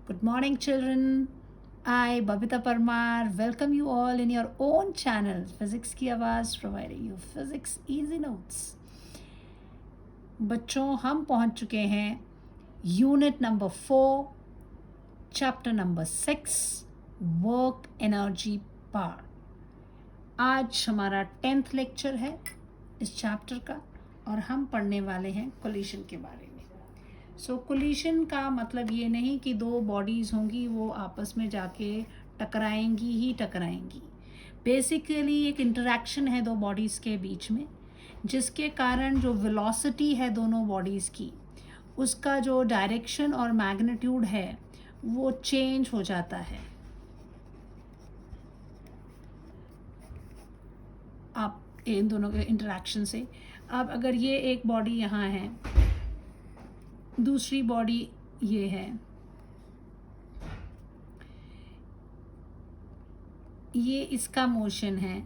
Good morning, children. I, Babita Parmar, welcome you all in your own channel, Physics की आवाज़, providing you physics easy notes. बच्चों, हम पहुंच चुके हैं unit number 4, chapter number 6, work energy power. आज हमारा 10th लेक्चर है इस चैप्टर का और हम पढ़ने वाले हैं कोलिशन के बारे में. सो कोलिशन का मतलब ये नहीं कि दो बॉडीज़ होंगी वो आपस में जाके टकराएंगी ही टकराएंगी. बेसिकली एक इंटरेक्शन है दो बॉडीज़ के बीच में, जिसके कारण जो वेलोसिटी है दोनों बॉडीज़ की, उसका जो डायरेक्शन और मैग्नीट्यूड है वो चेंज हो जाता है. आप इन दोनों के इंटरेक्शन से, अब अगर ये एक बॉडी यहाँ है, दूसरी बॉडी ये है, ये इसका मोशन है,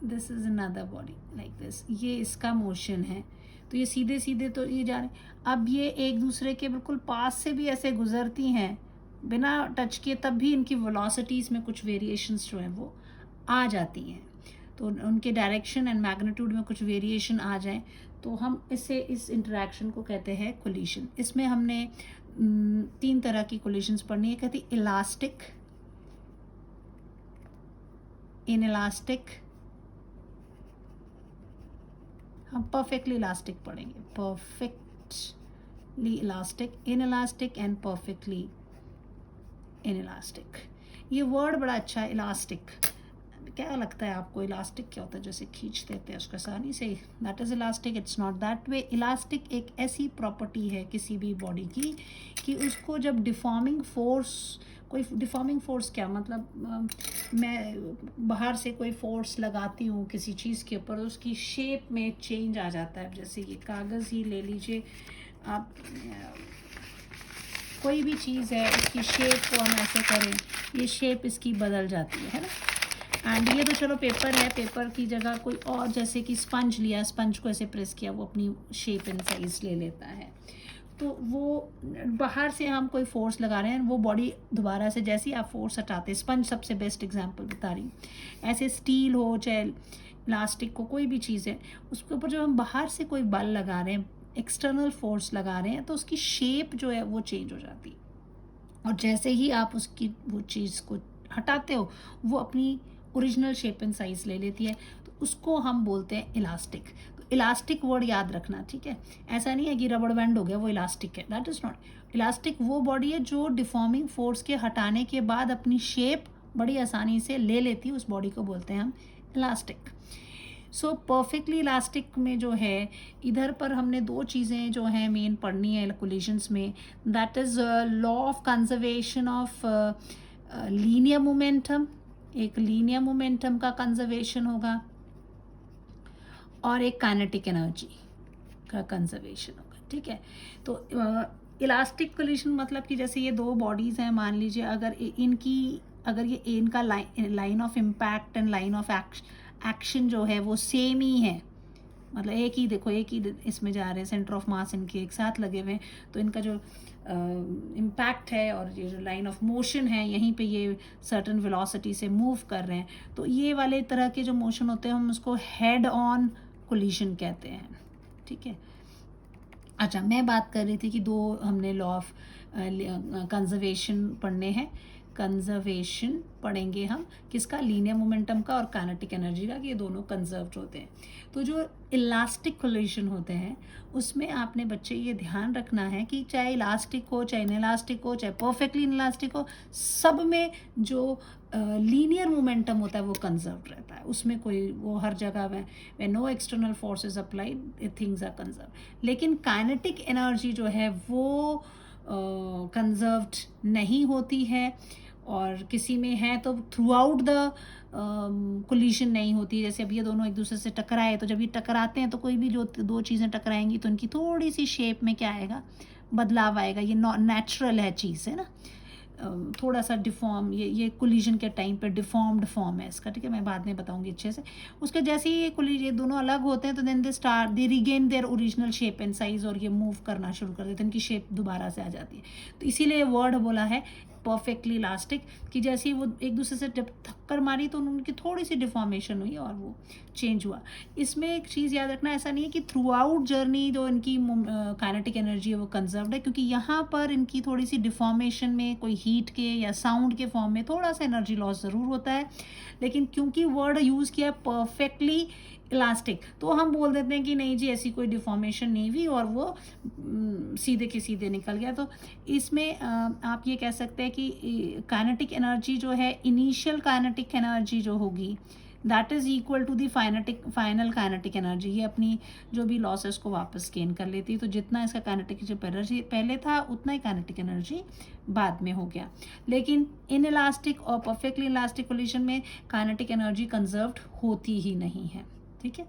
this is another body like this, ये इसका मोशन है. तो ये सीधे सीधे तो ये जा रहे. अब ये एक दूसरे के बिल्कुल पास से भी ऐसे गुजरती हैं बिना टच किए, तब भी इनकी वेलोसिटीज़ में कुछ वेरिएशंस जो हैं वो आ जाती हैं. तो उनके डायरेक्शन एंड मैग्नीट्यूड में कुछ वेरिएशन आ जाए तो हम इस इंटरेक्शन को कहते हैं कोलिशन. इसमें हमने 3 तरह की कोलिशंस पढ़नी है. कहती इलास्टिक, इनइलास्टिक. हम परफेक्टली इलास्टिक पढ़ेंगे, perfectly elastic, inelastic and perfectly inelastic. ये वर्ड बड़ा अच्छा है, इलास्टिक. क्या लगता है आपको इलास्टिक क्या होता है? जैसे खींच देते हैं उसको आसानी से, that is elastic. It's not that way. Elastic एक ऐसी प्रॉपर्टी है किसी भी बॉडी की कि उसको जब डिफॉर्मिंग फोर्स, कोई डिफॉर्मिंग फोर्स क्या मतलब, मैं बाहर से कोई फोर्स लगाती हूँ किसी चीज़ के ऊपर, उसकी शेप में चेंज आ जाता है. जैसे ये कागज़ ही ले लीजिए आप, कोई भी चीज़ है उसकी शेप को हम ऐसे करें, ये शेप इसकी बदल जाती है ना. एंड ये तो चलो पेपर है, पेपर की जगह कोई और, जैसे कि स्पंज लिया, स्पंज को ऐसे प्रेस किया, वो अपनी शेप एंड साइज ले लेता है. तो वो बाहर से हम कोई फोर्स लगा रहे हैं, वो बॉडी दोबारा से जैसे ही आप फोर्स हटाते हैं, स्पंज सबसे बेस्ट एग्जांपल बता रही हूँ. ऐसे स्टील हो चाहे प्लास्टिक को, कोई भी चीज़ है, उसके ऊपर जब हम बाहर से कोई बल लगा रहे हैं, एक्सटर्नल फोर्स लगा रहे हैं, तो उसकी शेप जो है वो चेंज हो जाती है. और जैसे ही आप उसकी वो चीज़ को हटाते हो, वो अपनी ओरिजिनल शेप एंड साइज ले लेती है. तो उसको हम बोलते हैं इलास्टिक. तो इलास्टिक वर्ड याद रखना, ठीक है. ऐसा नहीं है कि रबड़ बैंड हो गया वो इलास्टिक है, दैट इज़ नॉट. इलास्टिक वो बॉडी है जो डिफॉर्मिंग फोर्स के हटाने के बाद अपनी शेप बड़ी आसानी से ले लेती है, उस बॉडी को बोलते हैं हम इलास्टिक. सो परफेक्टली इलास्टिक में जो है, इधर पर हमने 2 चीज़ें जो हैं मेन पढ़नी है कोलिशंस में. That is law of conservation of linear momentum. एक लीनियर मोमेंटम का कंजर्वेशन होगा और एक काइनेटिक एनर्जी का कंजर्वेशन होगा, ठीक है. तो इलास्टिक कोलिशन मतलब कि जैसे ये 2 बॉडीज़ हैं, मान लीजिए अगर ये इनका line of impact and line of action जो है वो सेम ही है, मतलब एक ही, देखो एक ही इसमें जा रहे हैं, सेंटर ऑफ मास इनके एक साथ लगे हुए हैं, तो इनका जो इम्पैक्ट है और ये जो लाइन ऑफ मोशन है, यहीं पे ये सर्टन वेलोसिटी से मूव कर रहे हैं. तो ये वाले तरह के जो मोशन होते हैं हम उसको हेड ऑन कोलिशन कहते हैं, ठीक है. अच्छा, मैं बात कर रही थी कि 2 हमने लॉ ऑफ कंजर्वेशन पढ़ने हैं. कंजर्वेशन पढ़ेंगे हम किसका? लीनियर मोमेंटम का और काइनेटिक एनर्जी का, कि ये दोनों कंजर्व्ड होते हैं. तो जो इलास्टिक कोलिशन होते हैं उसमें आपने बच्चे ये ध्यान रखना है कि चाहे इलास्टिक हो, चाहे इनइलास्टिक हो, चाहे परफेक्टली इनइलास्टिक हो, सब में जो लीनियर मोमेंटम होता है वो कंजर्व्ड रहता है. उसमें कोई वो हर जगह में no external forces applied, things are conserve. लेकिन काइनेटिक एनर्जी जो है वो कंजर्व्ड नहीं होती है, और किसी में है तो थ्रू आउट द कोलिशन नहीं होती. जैसे अब ये दोनों एक दूसरे से टकराए, तो जब ये टकराते हैं तो कोई भी जो 2 चीज़ें टकराएंगी तो इनकी थोड़ी सी शेप में क्या आएगा, बदलाव आएगा. ये नेचुरल है चीज़, है ना. थोड़ा सा डिफॉर्म, ये कोलिजन के टाइम पे डिफॉर्म्ड फॉर्म है इसका, ठीक है, मैं बाद में बताऊंगी अच्छे से। उसके जैसे ही ये दोनों अलग होते हैं तो then they regain their original shape and size, और ये मूव करना शुरू कर देते हैं, इनकी शेप दोबारा से आ जाती है। तो इसीलिए वर्ड बोला है परफेक्टली इलास्टिक, कि जैसे ही वो एक दूसरे से जब थक्कर मारी तो उनकी थोड़ी सी डिफॉर्मेशन हुई और वो चेंज हुआ। इसमें एक चीज़ याद रखना, ऐसा नहीं है कि थ्रू आउट जर्नी जो इनकी काइनेटिक एनर्जी है वो कंजर्व्ड है, क्योंकि यहाँ पर इनकी थोड़ी सी डिफॉर्मेशन में कोई हीट के या साउंड के फॉर्म में थोड़ा सा एनर्जी लॉस ज़रूर होता है, लेकिन क्योंकि वर्ड यूज़ किया है परफेक्टली इलास्टिक, तो हम बोल देते हैं कि नहीं जी ऐसी कोई डिफॉर्मेशन नहीं हुई और वो सीधे के सीधे निकल गया। तो इसमें आप ये कह सकते हैं कि काइनेटिक एनर्जी जो है, इनिशियल काइनेटिक एनर्जी जो होगी that is equal to the final kinetic energy, ये अपनी जो भी लॉसेस को वापस गेन कर लेती है। तो जितना इसका काइनेटिक जो एनर्जी पहले था उतना ही काइनेटिक एनर्जी बाद में हो गया। लेकिन इन इलास्टिक और परफेक्टली इलास्टिक कोलिजन में काइनेटिक एनर्जी कंजर्व्ड होती ही नहीं है, ठीक है।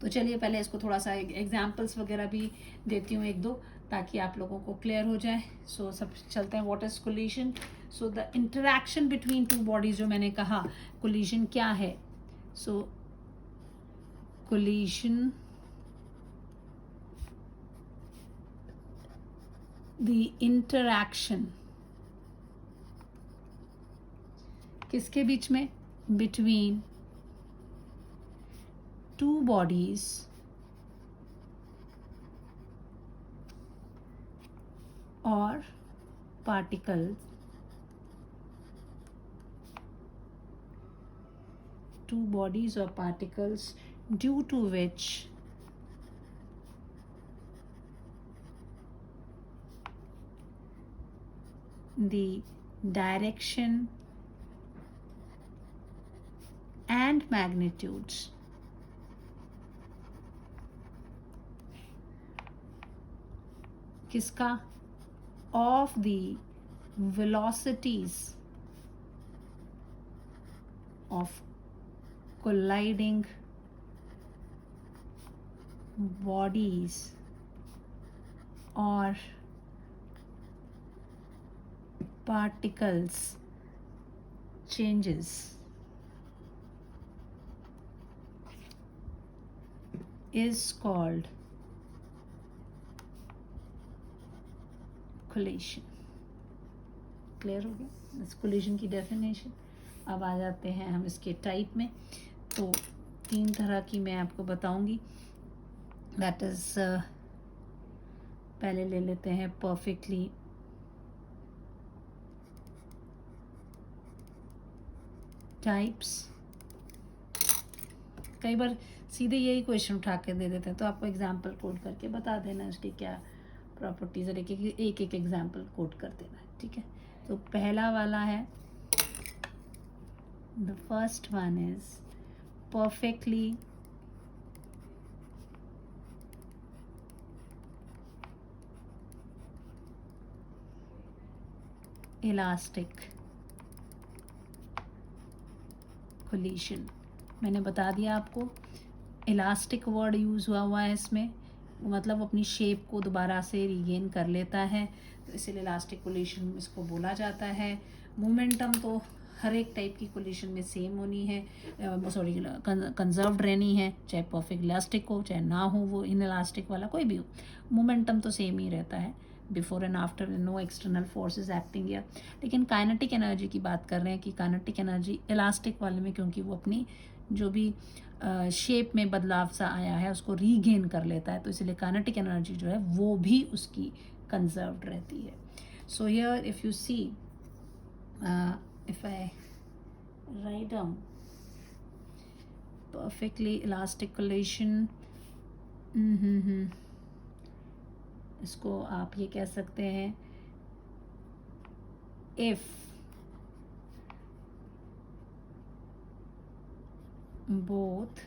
तो चलिए पहले इसको थोड़ा सा एग्जाम्पल्स वगैरह भी देती हूँ एक दो, ताकि आप लोगों को क्लियर हो जाए। सो सब चलते हैं, what is collision. So the interaction between two bodies, जो मैंने कहा कोलिजन क्या है। सो कोलिजन, द इंटरैक्शन किसके बीच में, between two bodies or particles, two bodies or particles, due to which the direction and magnitudes किसका, of the velocities of colliding bodies or particles changes is called collision. Clear हो गया इस collision की definition. अब आ जाते हैं हम इसके टाइप में। तो 3 तरह की मैं आपको बताऊंगी, दैट इज पहले ले लेते हैं परफेक्टली टाइप्स। कई बार सीधे यही क्वेश्चन उठा के दे देते हैं, तो आपको एग्जाम्पल कोड करके बता देना इसकी क्या प्रॉपर्टीज है, एक एक एग्जाम्पल कोट कर देना है, ठीक है। तो पहला वाला है, the first one is perfectly elastic collision. मैंने बता दिया आपको, इलास्टिक वर्ड यूज़ हुआ है इसमें, मतलब अपनी शेप को दोबारा से रीगेन कर लेता है, तो इसीलिए इलास्टिक कोलिजन इसको बोला जाता है। मोमेंटम तो हर एक टाइप की कोलिजन में सेम होनी है, सॉरी कंजर्व्ड रहनी है, चाहे परफेक्ट इलास्टिक हो चाहे ना हो, वो इन इलास्टिक वाला कोई भी हो, मोमेंटम तो सेम ही रहता है before and after, no external forces acting या। लेकिन काइनेटिक एनर्जी की बात कर रहे हैं कि काइनेटिक एनर्जी इलास्टिक वाले में, क्योंकि वो अपनी जो भी शेप में बदलाव सा आया है उसको रीगेन कर लेता है, तो इसलिए काइनेटिक एनर्जी जो है वो भी उसकी कंजर्व्ड रहती है। So here if you see, if I write down perfectly elastic collision, इसको आप ये कह सकते हैं, if both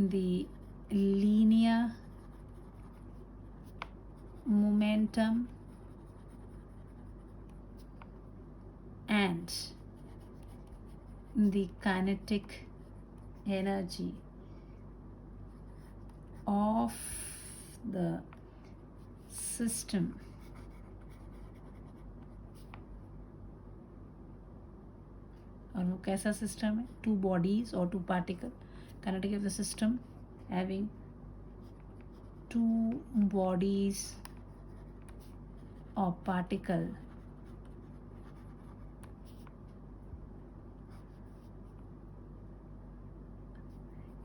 the linear momentum and the kinetic energy of the system और वो कैसा सिस्टम है? टू बॉडीज और two particle. Kinetic of the system having two bodies और particle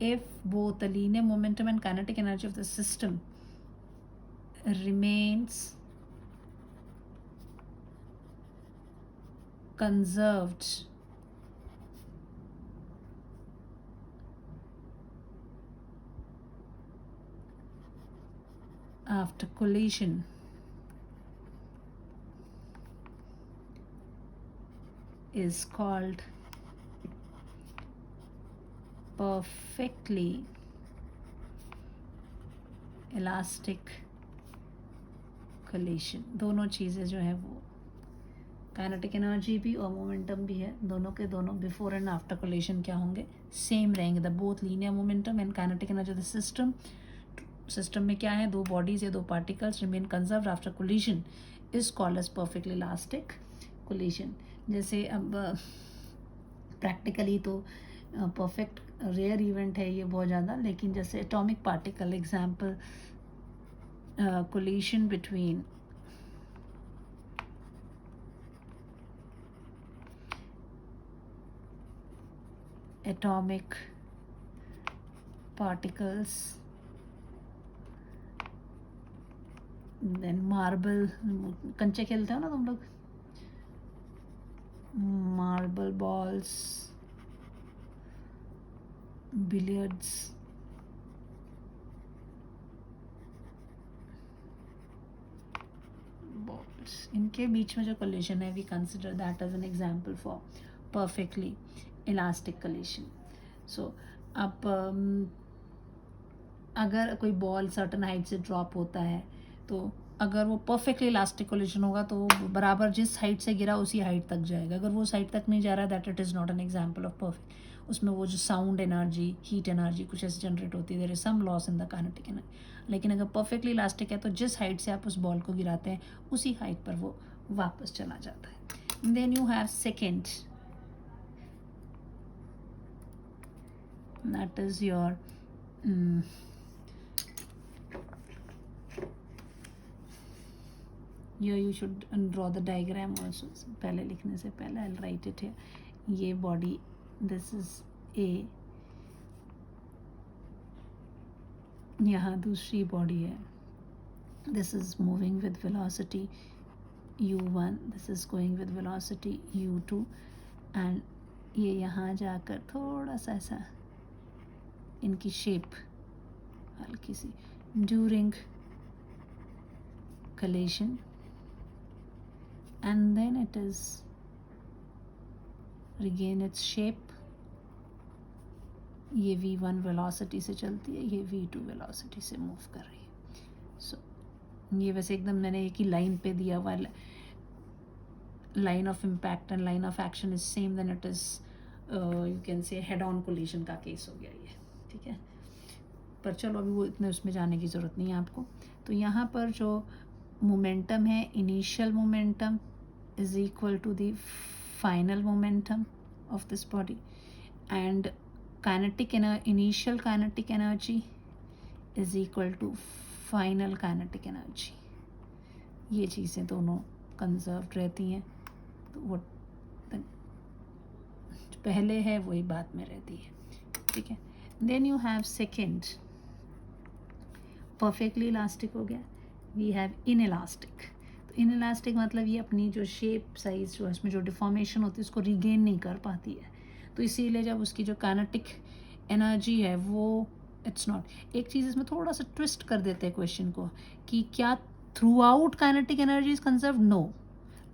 if both the linear momentum and kinetic energy of the system remains conserved after collision, is called perfectly elastic collision. दोनों चीज़ें जो है वो kinetic energy भी और momentum भी है, दोनों के दोनों बिफोर एंड आफ्टर कोलिशन क्या होंगे? सेम रहेंगे. The both linear momentum and kinetic energy of the system. System में क्या है? दो बॉडीज या दो particles remain conserved after collision is called as perfectly elastic collision. जैसे अब प्रैक्टिकली तो परफेक्ट रेयर इवेंट है ये बहुत ज़्यादा, लेकिन जैसे atomic particle example collision between atomic particles, then marble. कंचे खेलते हो ना तुम लोग? marble balls, billiards, balls. इनके बीच में जो collision है, we consider that as an example for perfectly elastic collision. So अब अगर कोई बॉल सर्टन हाइट से ड्रॉप होता है तो अगर वो परफेक्टली इलास्टिक कलीशन होगा तो वो बराबर जिस हाइट से गिरा उसी हाइट तक जाएगा. अगर वो उस हाइट तक नहीं जा रहा that it is not an example of perfect. उसमें वो जो साउंड एनर्जी, हीट एनर्जी कुछ ऐसे जनरेट होती है, there is some loss in the kinetic energy. लेकिन अगर परफेक्टली इलास्टिक है तो जिस हाइट से आप उस बॉल को गिराते हैं उसी हाइट पर वो वापस चला जाता है. Then you have second, that is your here you should draw the diagram also. पहले लिखने से पहले I'll write it here. ये body, this is A, यहाँ दूसरी body है. This is moving with velocity u1, this is going with velocity u2, and ये यहाँ जाकर थोड़ा सा ऐसा इनकी शेप हल्की सी during collision and then it is regain its shape. ये v1 वेलोसिटी से चलती है, ये v2 वेलोसिटी से मूव कर रही है. सो ये वैसे एकदम मैंने एक ही लाइन पे दिया हुआ. Line of impact and line of action is same, then it is you can say head on collision का केस हो गया ये. ठीक है, पर चलो अभी वो इतने उसमें जाने की ज़रूरत नहीं है आपको. तो यहाँ पर जो मोमेंटम है, initial momentum is equal to the final momentum of this body, and kinetic initial kinetic energy is equal to final kinetic energy. ये चीज़ें दोनों कंजर्व्ड रहती हैं. तो वो पहले है वही बाद में रहती है. ठीक है. Then you have second, perfectly elastic हो गया. We have inelastic. तो इनइलास्टिक मतलब ये अपनी जो शेप साइज जो इसमें जो डिफॉर्मेशन होती है उसको रिगेन नहीं कर पाती है. तो इसीलिए जब उसकी जो काइनेटिक एनर्जी है वो इट्स नॉट. एक चीज़ इसमें थोड़ा सा ट्विस्ट कर देते हैं क्वेश्चन को कि क्या throughout kinetic energy is conserve? No.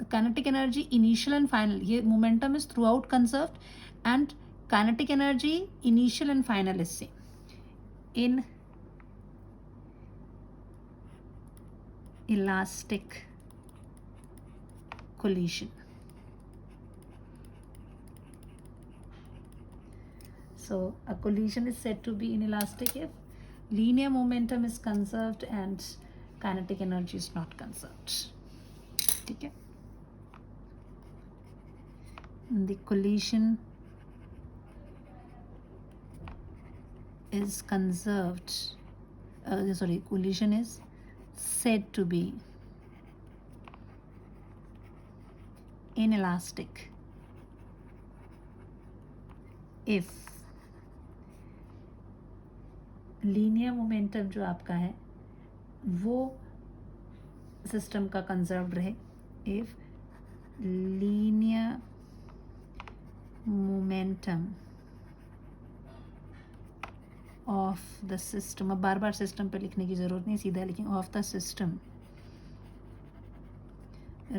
The kinetic energy initial and final, ये momentum is throughout conserved and kinetic energy initial and final is same. In elastic collision, so a collision is said to be inelastic if linear momentum is conserved and kinetic energy is not conserved. ठीक है. The collision is conserved. Collision is said to be inelastic if linear momentum जो आपका है वो system का conserved रहे. If linear momentum of the system, अब बार बार system पे लिखने की ज़रूरत नहीं, सीधा लिखें of the system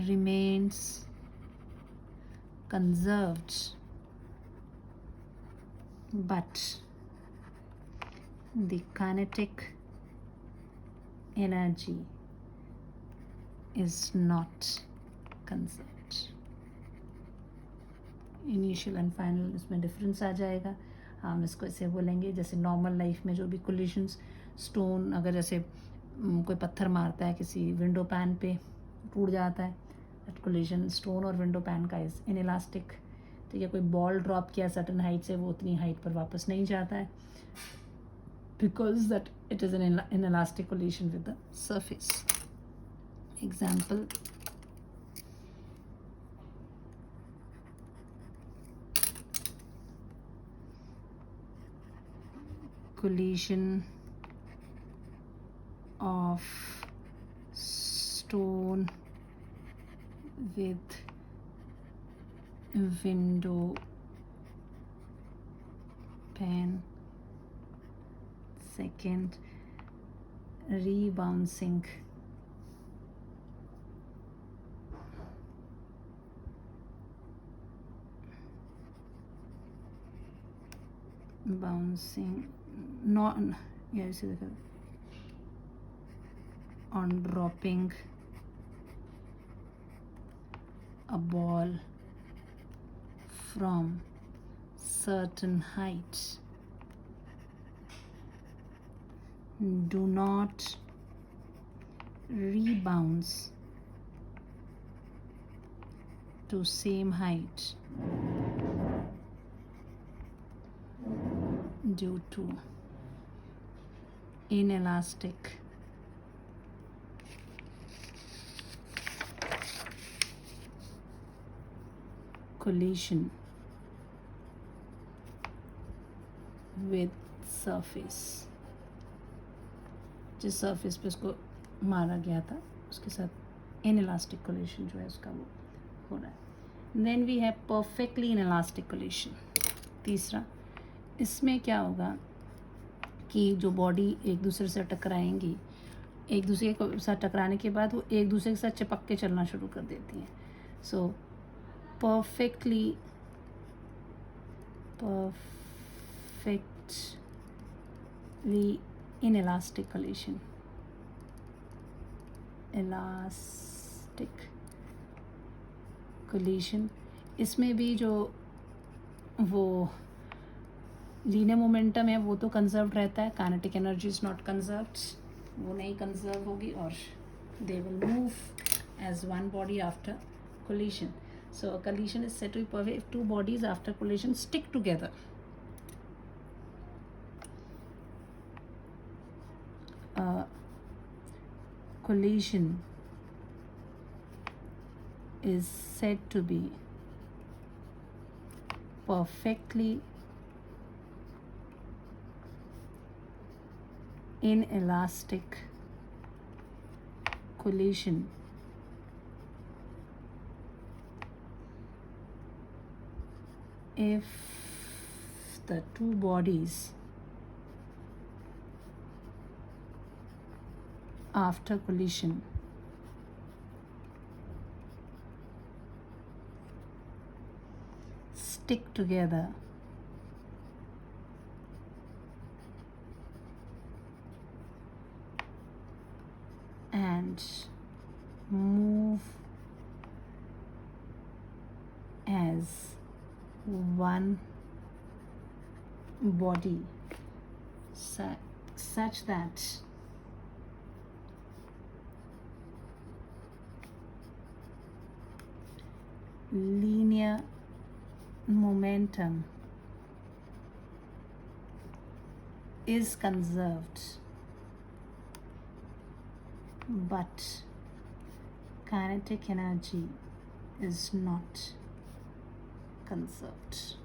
remains conserved but the kinetic energy is not conserved. Initial and final इसमें डिफरेंस आ जाएगा. हम इसको ऐसे बोलेंगे जैसे नॉर्मल लाइफ में जो भी कोलिशंस, स्टोन अगर जैसे कोई पत्थर मारता है किसी विंडो पैन पे, टूट जाता है. दैट कोलिजन स्टोन और विंडो पैन का इज इनइलास्टिक. ठीक है. कोई बॉल ड्रॉप किया सर्टन हाइट से, वो उतनी हाइट पर वापस नहीं जाता है because that it is an inelastic collision with the surface. Example, collision of stone with window pane. Second, rebouncing on dropping a ball from certain height. Do not rebounds to same height due to inelastic collision with surface. जिस surface पे उसको मारा गया था उसके साथ inelastic collision जो है उसका वो हो रहा है. Then we have perfectly inelastic collision. तीसरा, इसमें क्या होगा कि जो बॉडी एक दूसरे से टकराएंगी, एक दूसरे के साथ टकराने के बाद वो एक दूसरे के साथ चिपक के चलना शुरू कर देती हैं. सो perfectly inelastic collision. Elastic collision. इसमें भी जो वो लीनियर मोमेंटम है वो तो कंजर्व रहता है. Kinetic energy is not conserved, वो नहीं कंजर्व होगी और they will move as one body after collision. So a collision is said to be perfect if two bodies after collision stick together. Collision is said to be perfectly inelastic collision if the two bodies after collision stick together and move as one body such that linear momentum is conserved, but kinetic energy is not conserved.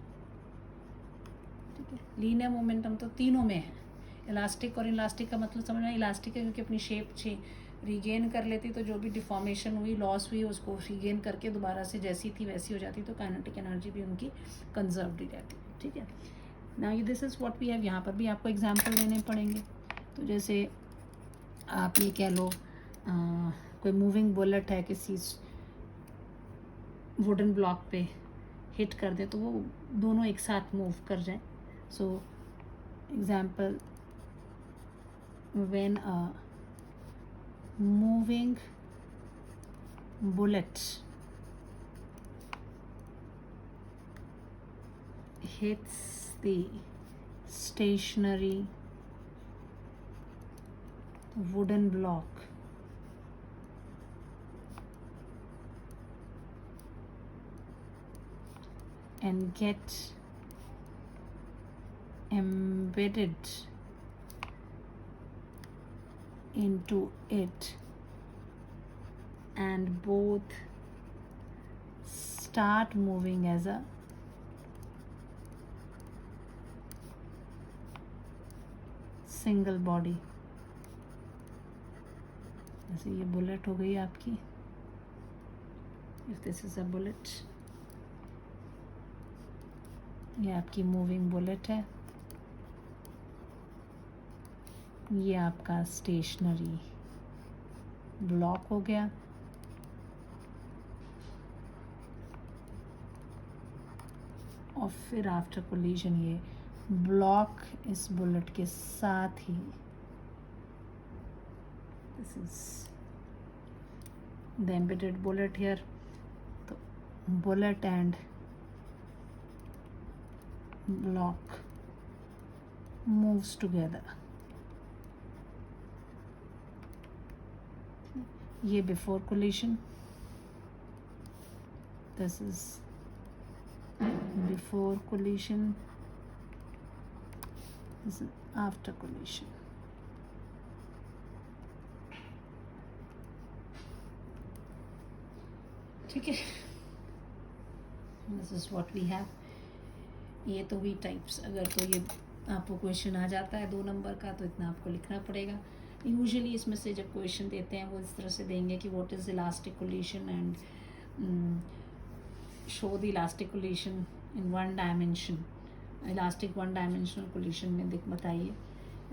ठीक है, linear momentum तो तीनों में है, elastic और elastic का मतलब समझना, इलास्टिक है क्योंकि अपनी शेप रीगेन कर लेती, तो जो भी डिफॉर्मेशन हुई, लॉस हुई, उसको रीगेन करके दोबारा से जैसी थी वैसी हो जाती, तो काइनेटिक एनर्जी भी उनकी कंजर्व्ड ही रहती है. ठीक है, now this is what we have. यहाँ पर भी आपको एग्जांपल देने पड़ेंगे. तो जैसे आप ये कह लो कोई मूविंग बुलेट है, किसी वुडन ब्लॉक पे हिट कर दे तो वो दोनों एक साथ मूव कर जाए. So example, when a moving bullet hits the stationary wooden block and get embedded into it, and both start moving as a single body. जैसे ये बुलेट हो गई आपकी. If this is a bullet, ये आपकी moving bullet है, ये आपका स्टेशनरी ब्लॉक हो गया. और फिर आफ्टर कोलिजन ये ब्लॉक इस बुलेट के साथ ही, this is the embedded bullet here, तो bullet and block moves together. ये before collision, this is before collision, this is after collision. ठीक है, this is what we have. ये तो हुई टाइप्स. अगर तो ये आपको क्वेश्चन आ जाता है 2 नंबर का तो इतना आपको लिखना पड़ेगा. यूजुअली इसमें से जब क्वेश्चन देते हैं वो इस तरह से देंगे कि what is elastic collision and show the elastic collision in 1 dimension. Elastic 1 dimensional collision में बताइए,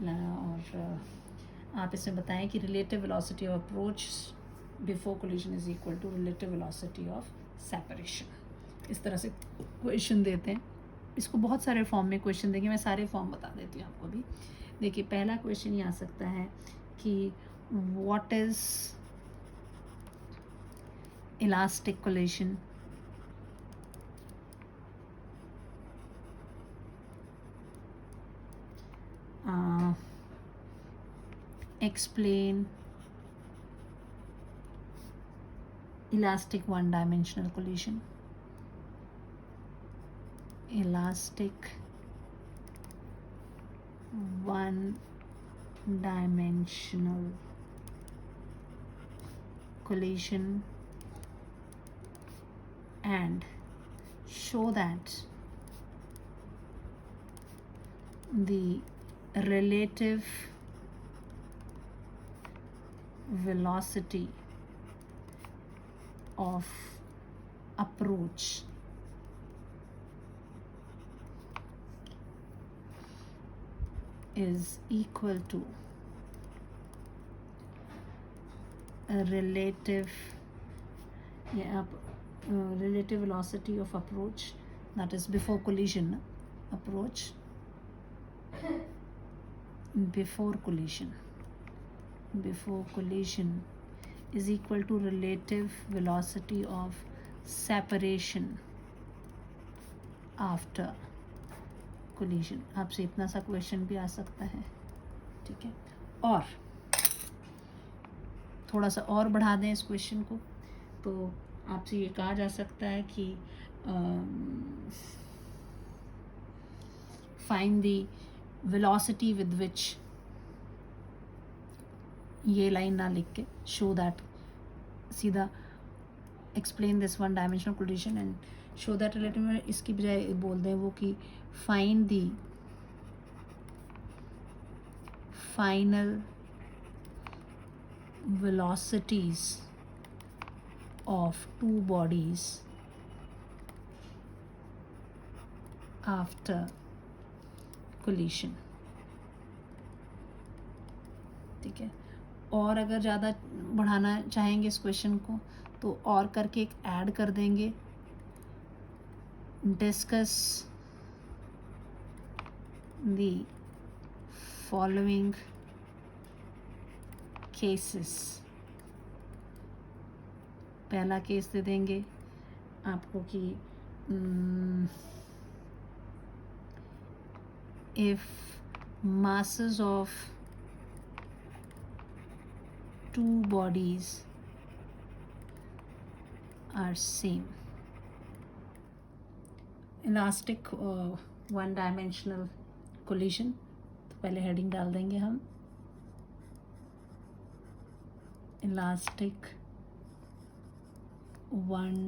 और आप इसमें बताएं कि relative velocity of approach before collision is equal to relative velocity of separation. इस तरह से क्वेश्चन देते हैं. इसको बहुत सारे फॉर्म में क्वेश्चन देंगे, मैं सारे फॉर्म बता देती हूँ आपको भी. देखिए, पहला क्वेश्चन ये आ सकता है कि what is elastic collision, explain elastic 1 dimensional collision. Elastic 1 dimensional collision, and show that the relative velocity of approach is equal to a relative velocity of approach, that is before collision, approach before collision is equal to relative velocity of separation after collision. आपसे इतना सा question भी आ सकता है. ठीक है, और थोड़ा सा और बढ़ा दें इस क्वेश्चन को, तो आपसे ये कहा जा सकता है कि find the velocity with which, ये लाइन ना लिख के, शो दैट, सीधा explain this one dimensional collision and show that relative में इसकी बजाय बोल दें वो कि find the final velocities of two bodies after collision. ठीक है, और अगर ज़्यादा बढ़ाना चाहेंगे इस क्वेश्चन को तो और करके एक ऐड कर देंगे, डिस्कस the following cases. पहला केस दे देंगे आपको कि if masses of two bodies are same. Elastic one dimensional collision, तो पहले हेडिंग डाल देंगे हम elastic one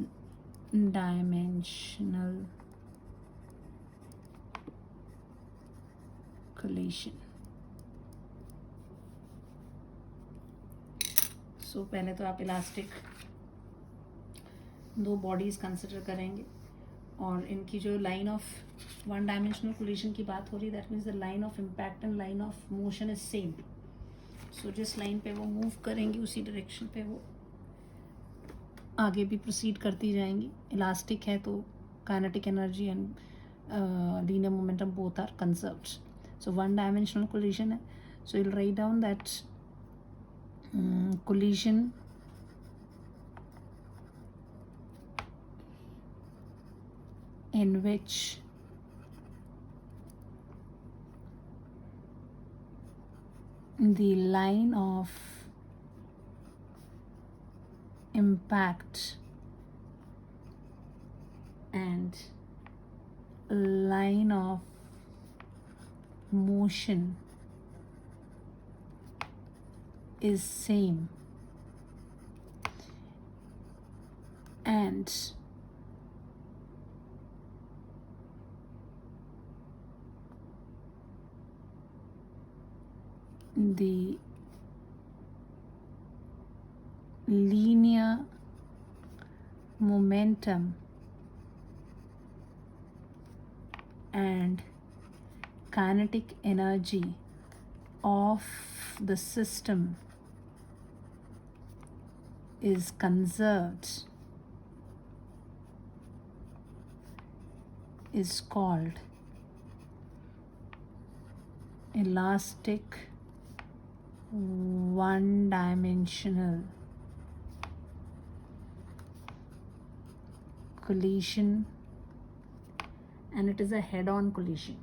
dimensional collision. सो पहले तो आप इलास्टिक दो बॉडीज़ कंसिडर करेंगे और इनकी जो line of one dimensional collision की बात हो रही, that means the line of impact and line of motion is same. So जिस लाइन पे वो मूव करेंगी उसी डायरेक्शन पे वो आगे भी प्रोसीड करती जाएंगी. इलास्टिक है तो kinetic energy and linear momentum both are conserved. So one dimensional collision है. So will write down that collision in which the line of impact and line of motion is same and the linear momentum and kinetic energy of the system is conserved is called elastic one dimensional collision, and it is a head-on collision,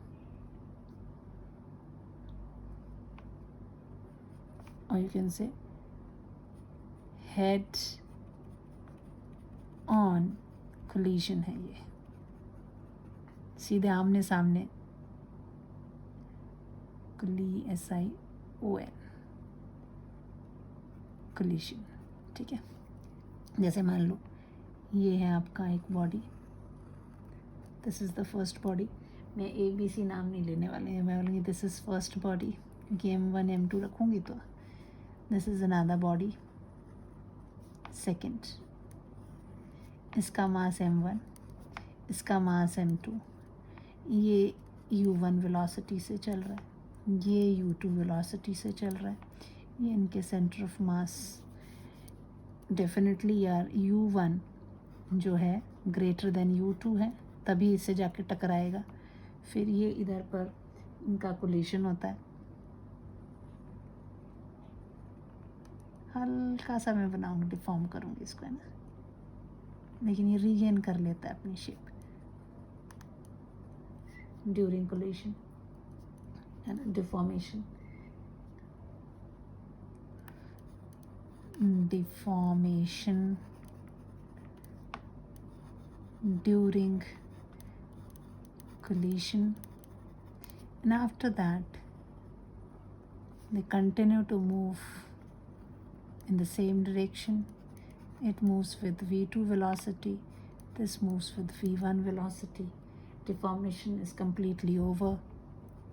or you can say head on collision है. ये सीधे आमने सामने SION collision. ठीक है, जैसे मान लो ये है आपका एक body, this is the first body. मैं ABC नाम नहीं लेने वाले हैं, मैं बोलूँगी दिस इज़ फर्स्ट बॉडी, क्योंकि M1 M2 रखूँगी तो this is another body second. इसका मास M1, इसका मास M2. ये U1 वेलोसिटी से चल रहा है, ये U2 वेलोसिटी से चल रहा है. ये इनके सेंटर ऑफ मास डेफिनेटली यार U1 जो है ग्रेटर देन U2 है, तभी इससे जाके टकराएगा. फिर ये इधर पर इनका कोलिजन होता है. हल्का सा मैं बनाऊँगी, डिफॉर्म करूँगी इसको, है ना, लेकिन ये रीगेन कर लेता है अपनी शेप ड्यूरिंग कोलिजन, है ना. Deformation during collision, and after that they continue to move in the same direction. It moves with v2 velocity, this moves with v1 velocity. Deformation is completely over.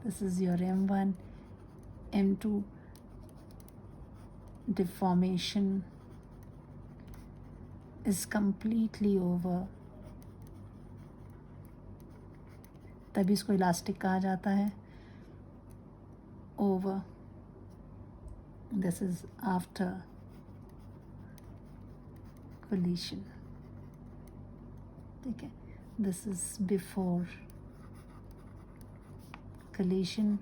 This is your m1, m2. Deformation is completely over. तभी इसको elastic कहा जाता है. Over. This is after collision. ठीक है. This is before collision.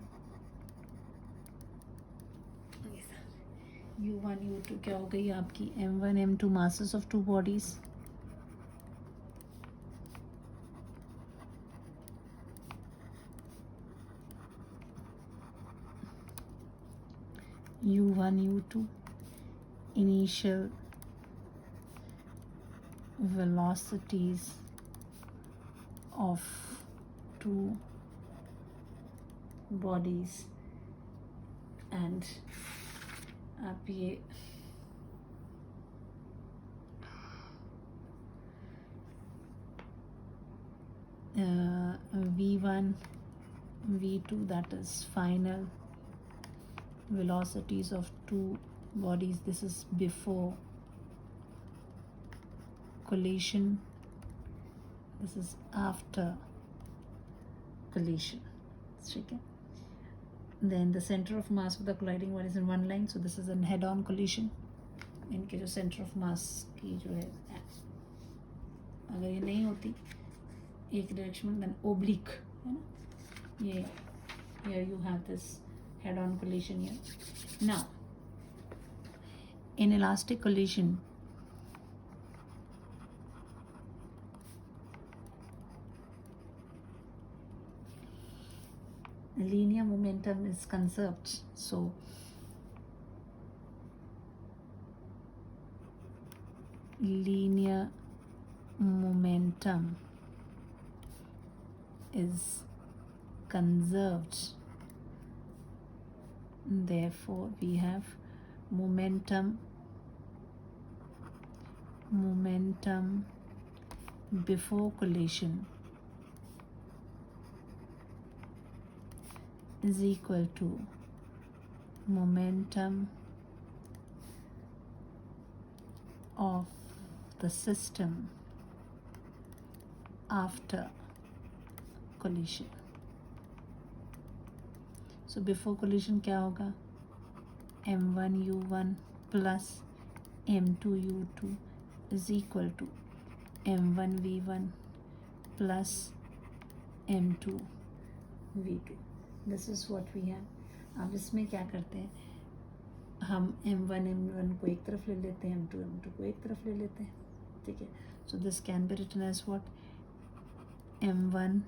U1 U2 क्या हो गई आपकी M1 M2 masses of two bodies. U1 U2 initial velocities of two bodies, and आप ये V1 V2, that is final velocities of two bodies. This is before collision, this is after collision. ठीक है. Then the center of mass of the colliding body is in one line, so this is a head-on collision. इनके जो center of mass की जो है, अगर ये नहीं होती एक डायरेक्शन में, then oblique है ना, ये here you have this head-on collision here. Now in elastic collision, linear momentum is conserved. So linear momentum is conserved. Therefore we have momentum before collision is equal to momentum of the system after collision. So before collision क्या होगा, m1 u1 plus m2 u2 is equal to m1 v1 plus m2 v2. This is what we have. अब इसमें क्या करते हैं, हम m1 m1 को एक तरफ ले लेते हैं, m2 m2 को एक तरफ ले लेते हैं. ठीक है. So this can be written as what, m1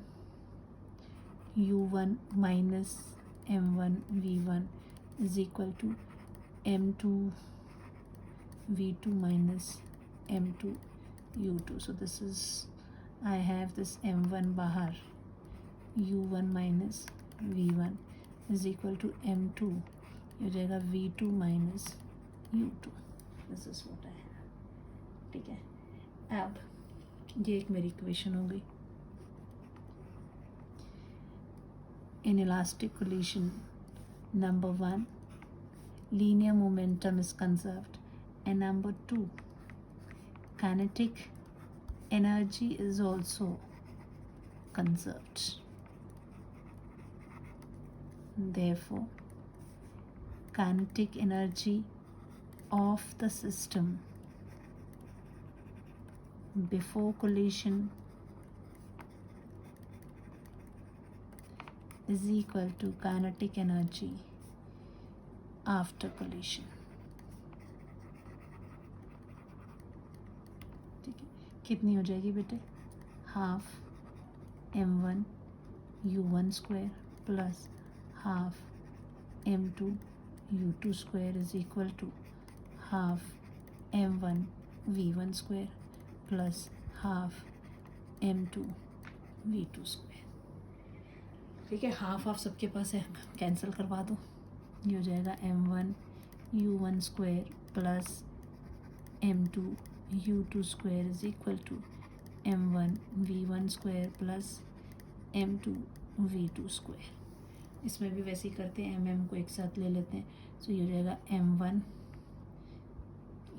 u1 minus m1 v1 is equal to m2 v2 minus m2 u2. So this is, I have this m1 बाहर, u1 minus v1 is equal to m2, ये हो जाएगा v2 minus u2. This is what I have. ठीक है. अब ये एक मेरी इक्वेशन हो गई. In elastic collision, number 1, linear momentum is conserved, and number 2, kinetic energy is also conserved. Therefore kinetic energy of the system before collision is equal to kinetic energy after collision. ठीक है. कितनी हो जाएगी बेटे, half m1 u1 square plus half m2 u2 square is equal to half m1 v1 square plus half m2 v2 square. ठीक है, half half सबके पास है, कैंसिल करवा दो। ये हो जाएगा m1 u1 square plus m2 u2 square is equal to m1 v1 square plus m2 v2 square. इसमें भी वैसे ही करते हैं, mm को एक साथ ले लेते हैं। सो ये हो जाएगा m1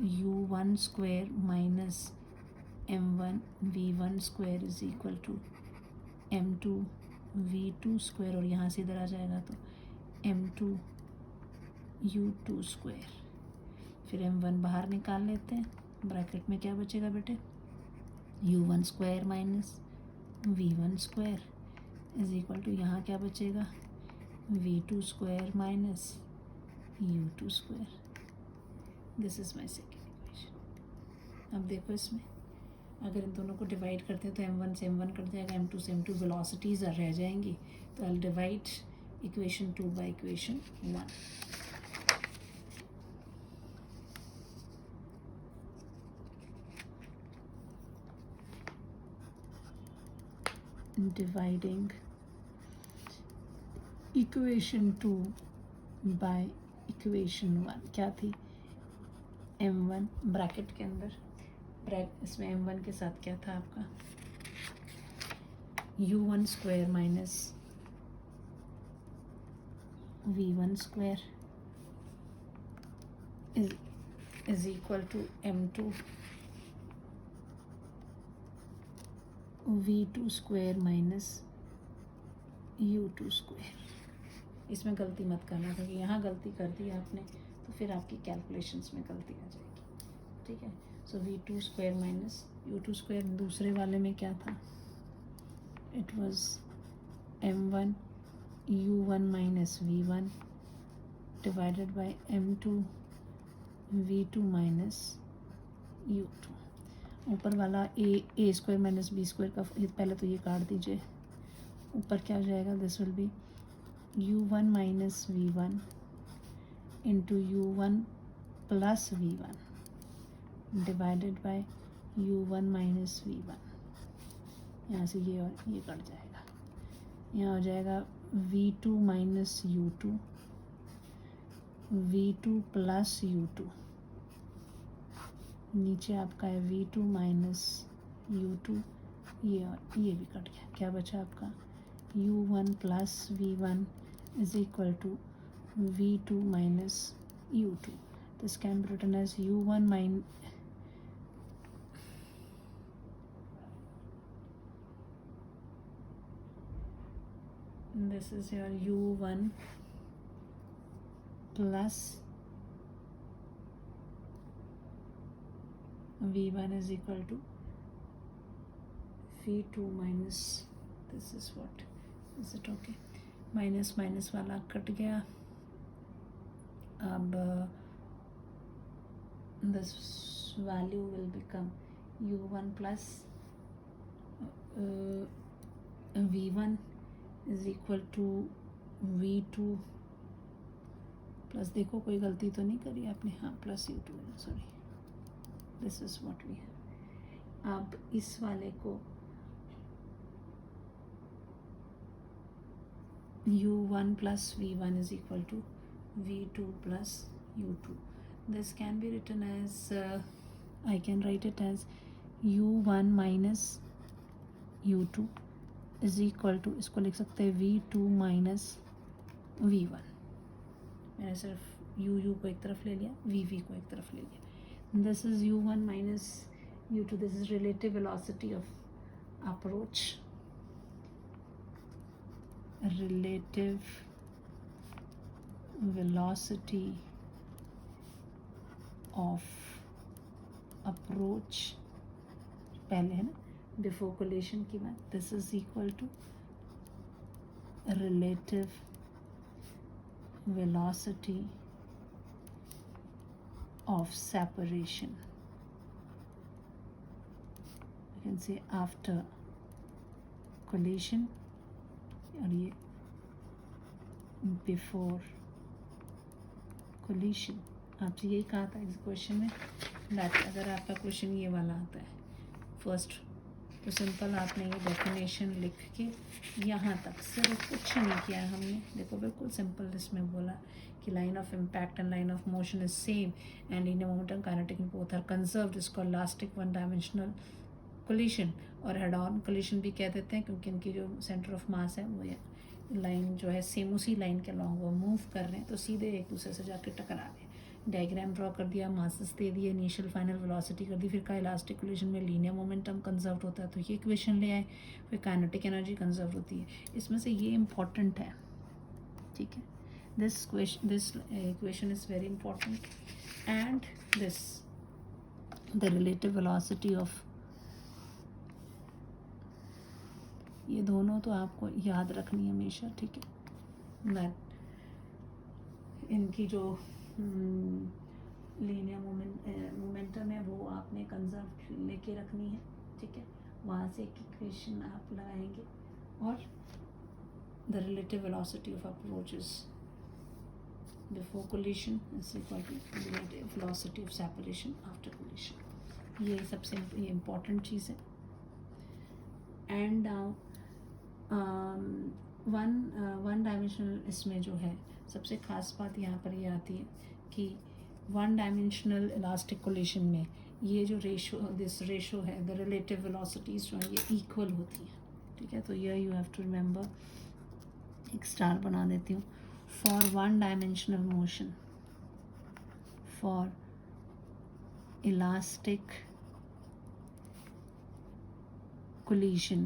u1 square minus m1 v1 square is equal to m2 v2 square, और यहाँ से इधर आ जाएगा तो m2 u2 स्क्वायर। फिर m1 बाहर निकाल लेते हैं, ब्रैकेट में क्या बचेगा बेटे, u1 square minus v1 square is equal to यहाँ क्या बचेगा, v2 square minus u2 square. This is my second equation. अब देखो इसमें अगर इन दोनों को डिवाइड करते हैं तो m1 से m1 कट जाएगा, m2 से m2 वेलोसिटीज रह जाएंगी। तो I divide equation 2 by equation 1। Dividing equation 2 by equation 1 क्या थी, m1 ब्रैकेट के अंदर, इसमें m1 के साथ क्या था आपका, u1 square minus v1 square is equal to m2 v2 square minus u2 square. इसमें गलती मत करना, क्योंकि यहाँ गलती कर दी आपने तो फिर आपकी कैलकुलेशंस में गलती आ जाएगी। ठीक है, सो v2 square minus u2 square. दूसरे वाले में क्या था, it was m1 u1 minus v1 divided by m2 v2 minus u2। ऊपर वाला a square minus b square का पहले तो ये काट दीजिए, ऊपर क्या हो जाएगा, this will B u1 minus v1 into u1 plus v1 divided by u1 minus v1। यहाँ से ये और ये कट जाएगा, यहाँ हो जाएगा v2 minus u2 v2 plus u2, नीचे आपका है v2 माइनस u2, ये और ये भी कट गया। क्या बचा आपका, u1 plus v1 is equal to v2 minus u2। This can be written as u1 minus this is your u1 plus v1 is equal to v2 minus, this is what is it, okay, minus minus वाला cut गया। अब this value will become u1 plus v1 is equal to v2 plus, देखो कोई गलती तो नहीं करी आपने, हाँ plus u2, sorry, this is what we have. अब इस वाले को u1 plus v1 is equal to v2 plus u2. This can be written as I can write it as u1 minus u2 is equal to, इसको लिख सकते हैं v2 minus v1। मैंने सिर्फ u को एक तरफ ले लिया, v को एक तरफ ले लिया। This is u1 minus u2, this is relative velocity of approach, relative velocity of approach पहले है ना, बिफोर कोलिशन की बात। This is equal to relative velocity of separation, you can say after collision, और ये बिफोर कोलिशन। आपसे यही कहा था इस क्वेश्चन में, दैट अगर आपका क्वेश्चन ये वाला आता है, फर्स्ट तो सिंपल आपने ये डेफिनेशन लिख के यहाँ तक सिर्फ कुछ नहीं किया हमने, देखो बिल्कुल सिंपल इसमें बोला कि line of impact and line of motion is same and linear momentum kinetic both are conserved, is called elastic one dimensional collision, और हेड ऑन कोलिशन भी कह देते हैं क्योंकि इनकी जो सेंटर ऑफ मास है वो लाइन जो है सेम उसी लाइन के अलॉन्ग वो मूव कर रहे हैं, तो सीधे एक दूसरे से जाके टकरा रहे हैं। डायग्राम ड्रॉ कर दिया, मासेस दे दिए, इनिशियल फाइनल वेलोसिटी कर दी, फिर का इलास्टिक कोलिशन में लीनियर मोमेंटम कंजर्व होता है तो ये इक्वेशन ले आए, फिर काइनेटिक एनर्जी कंजर्व होती है। इसमें से ये इम्पॉर्टेंट है, ठीक है, this equation is very important and this the relative velocity of, ये दोनों तो आपको याद रखनी है हमेशा, ठीक है। दैट इनकी जो लीनियर मोमेंटम है वो आपने कंजर्व लेके रखनी है, ठीक है। वहाँ से एक इक्वेशन आप लगाएंगे और the relative velocity of approaches before collision is equal to relative velocity of separation after collision, ये सबसे ये इम्पॉर्टेंट चीज़ है। एंड वन डायमेंशनल इसमें जो है सबसे ख़ास बात यहाँ पर ये आती है कि वन डायमेंशनल इलास्टिक कोलिशन में ये जो रेशो है द रिलेटिव वेलोसिटीज जो है ये इक्वल होती है, ठीक है। तो ये यू हैव टू रिमेंबर, एक स्टार बना देती हूँ, for one dimensional motion for elastic collision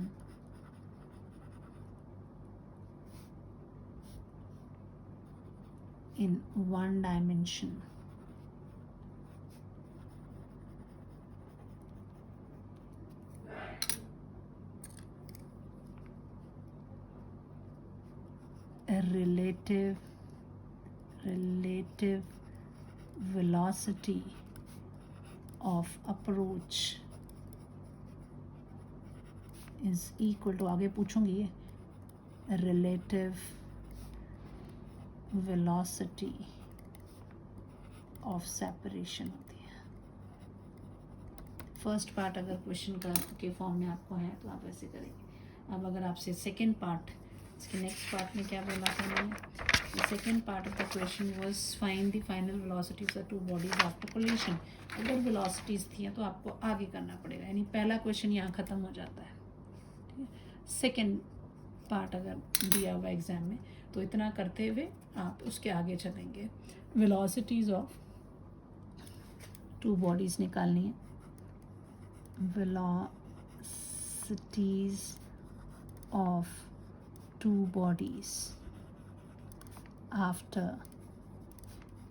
in one dimension, a relative velocity of approach is equal to, आगे पूछूंगी ये, relative velocity of separation होती है। फर्स्ट पार्ट अगर क्वेश्चन का के फॉर्म में आपको है तो आप ऐसे करेंगे। अब अगर आपसे सेकेंड पार्ट, इसके नेक्स्ट पार्ट में क्या बोला था मैंने, second part of the question was find the final velocity of the two bodies after collision. अगर वेलोसिटीज थी तो आपको आगे करना पड़ेगा, यानी पहला क्वेश्चन यहाँ ख़त्म हो जाता है, सेकेंड पार्ट अगर दिया हुआ एग्जाम में तो इतना करते हुए आप उसके आगे चलेंगे। वेलोसिटीज ऑफ टू बॉडीज निकालनी है, velocities of two bodies after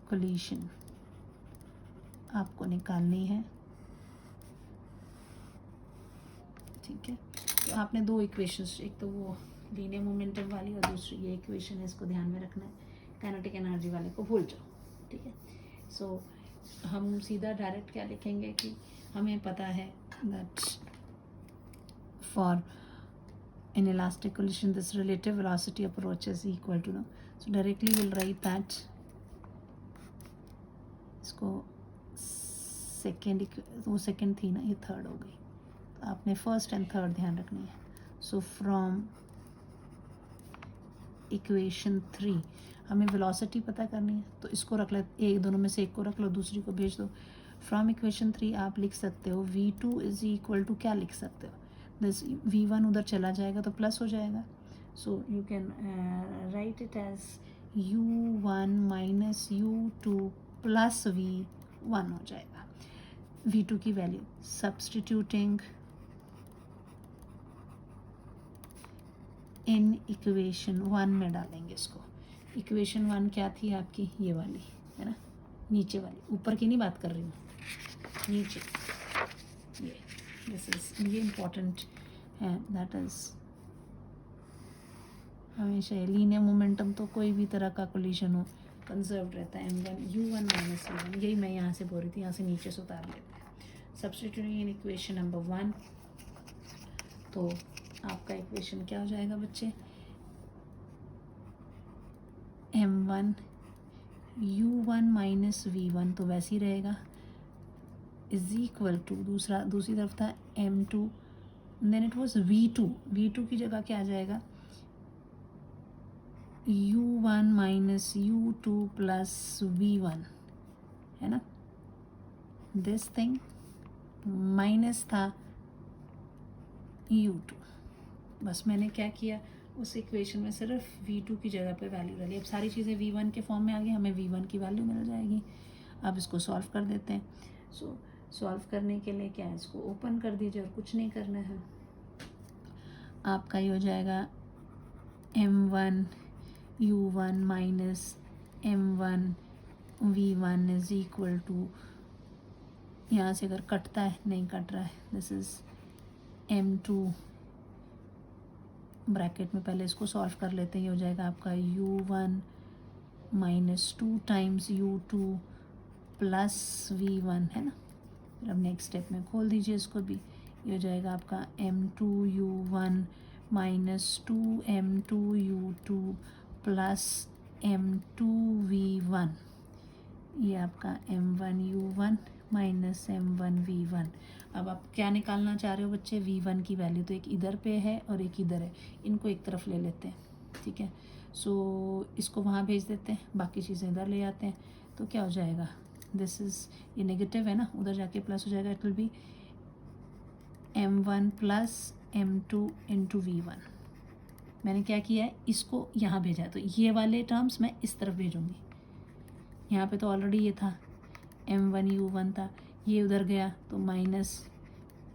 collision आपको निकालनी है, ठीक है। तो आपने दो इक्वेशंस, एक तो वो लीनियर मोमेंटम वाली और दूसरी ये इक्वेशन है, इसको ध्यान में रखना है। काइनेटिक एनर्जी वाले को भूल जाओ, ठीक है। सो हम सीधा डायरेक्ट क्या लिखेंगे कि हमें पता है that for in elastic collision this relative velocity approach is equal to, so directly will write that, इसको सेकेंड, वो सेकेंड थी ना, ये थर्ड हो गई, आपने फर्स्ट एंड थर्ड ध्यान रखनी है। सो फ्रॉम इक्वेशन 3 हमें वेलोसिटी पता करनी है, तो इसको रख ले, एक दोनों में से एक को रख लो, दूसरी को भेज दो। फ्रॉम इक्वेशन 3 आप लिख सकते हो v2 इज इक्वल टू, क्या लिख सकते हो, दिस v1 उधर चला जाएगा तो प्लस हो जाएगा, so you can write it as u1 minus u2 plus v1 हो जाएगा। v2 की वैल्यू सब्सटीट्यूटिंग इन इक्वेशन 1 में डालेंगे इसको। इक्वेशन 1 क्या थी आपकी, ये वाली है ना, नीचे वाली, ऊपर की नहीं बात कर रही हूँ, नीचे ये, दिस इज, ये इम्पोर्टेंट है, दैट इज हमेशा लीनियर मोमेंटम तो कोई भी तरह का कोलिशन हो कंजर्व रहता है, m1 u1 माइनस u1, यही मैं यहाँ से बोल रही थी, यहाँ से नीचे से उतार लेते हैं। सब्स्टिट्यूटिंग इन इक्वेशन नंबर 1, तो आपका इक्वेशन क्या हो जाएगा बच्चे, m1 u1 माइनस v1 तो वैसे ही रहेगा, इज इक्वल टू, दूसरी तरफ था m2 then it was V2 की जगह क्या आ जाएगा, U1 minus U2 plus V1, है ना, दिस थिंग माइनस था U2। बस मैंने क्या किया, उस इक्वेशन में सिर्फ V2 की जगह पे वैल्यू डाली। अब सारी चीज़ें V1 के फॉर्म में आ गई, हमें V1 की वैल्यू मिल जाएगी। अब इसको सॉल्व कर देते हैं। सॉल्व करने के लिए क्या है, इसको ओपन कर दीजिए और कुछ नहीं करना है। आपका ये हो जाएगा M1 U1 minus M1 V1 is equal to, यहाँ से अगर कटता है, नहीं कट रहा है, दिस इज़ M2 ब्रैकेट में, पहले इसको सॉल्व कर लेते हैं। ये हो जाएगा आपका U1 minus 2 times U2 plus V1, है ना। फिर अब नेक्स्ट स्टेप में खोल दीजिए इसको भी, ये हो जाएगा आपका M2 U1 minus 2 M2 U2 plus M2 V1, ये आपका M1 U1 minus M1 V1। अब आप क्या निकालना चाह रहे हो बच्चे, V1 की वैल्यू, तो एक इधर पे है और एक इधर है, इनको एक तरफ ले लेते हैं, ठीक है। इसको वहाँ भेज देते हैं, बाकी चीज़ें इधर ले आते हैं, तो क्या हो जाएगा, दिस इज़, ये नेगेटिव है ना, उधर जाके प्लस हो जाएगा, it will be M1 plus M2 into V1। मैंने क्या किया है, इसको यहाँ भेजा है, तो ये वाले टर्म्स मैं इस तरफ भेजूँगी। यहाँ पे तो ऑलरेडी ये था, M1 U1 था, ये उधर गया तो माइनस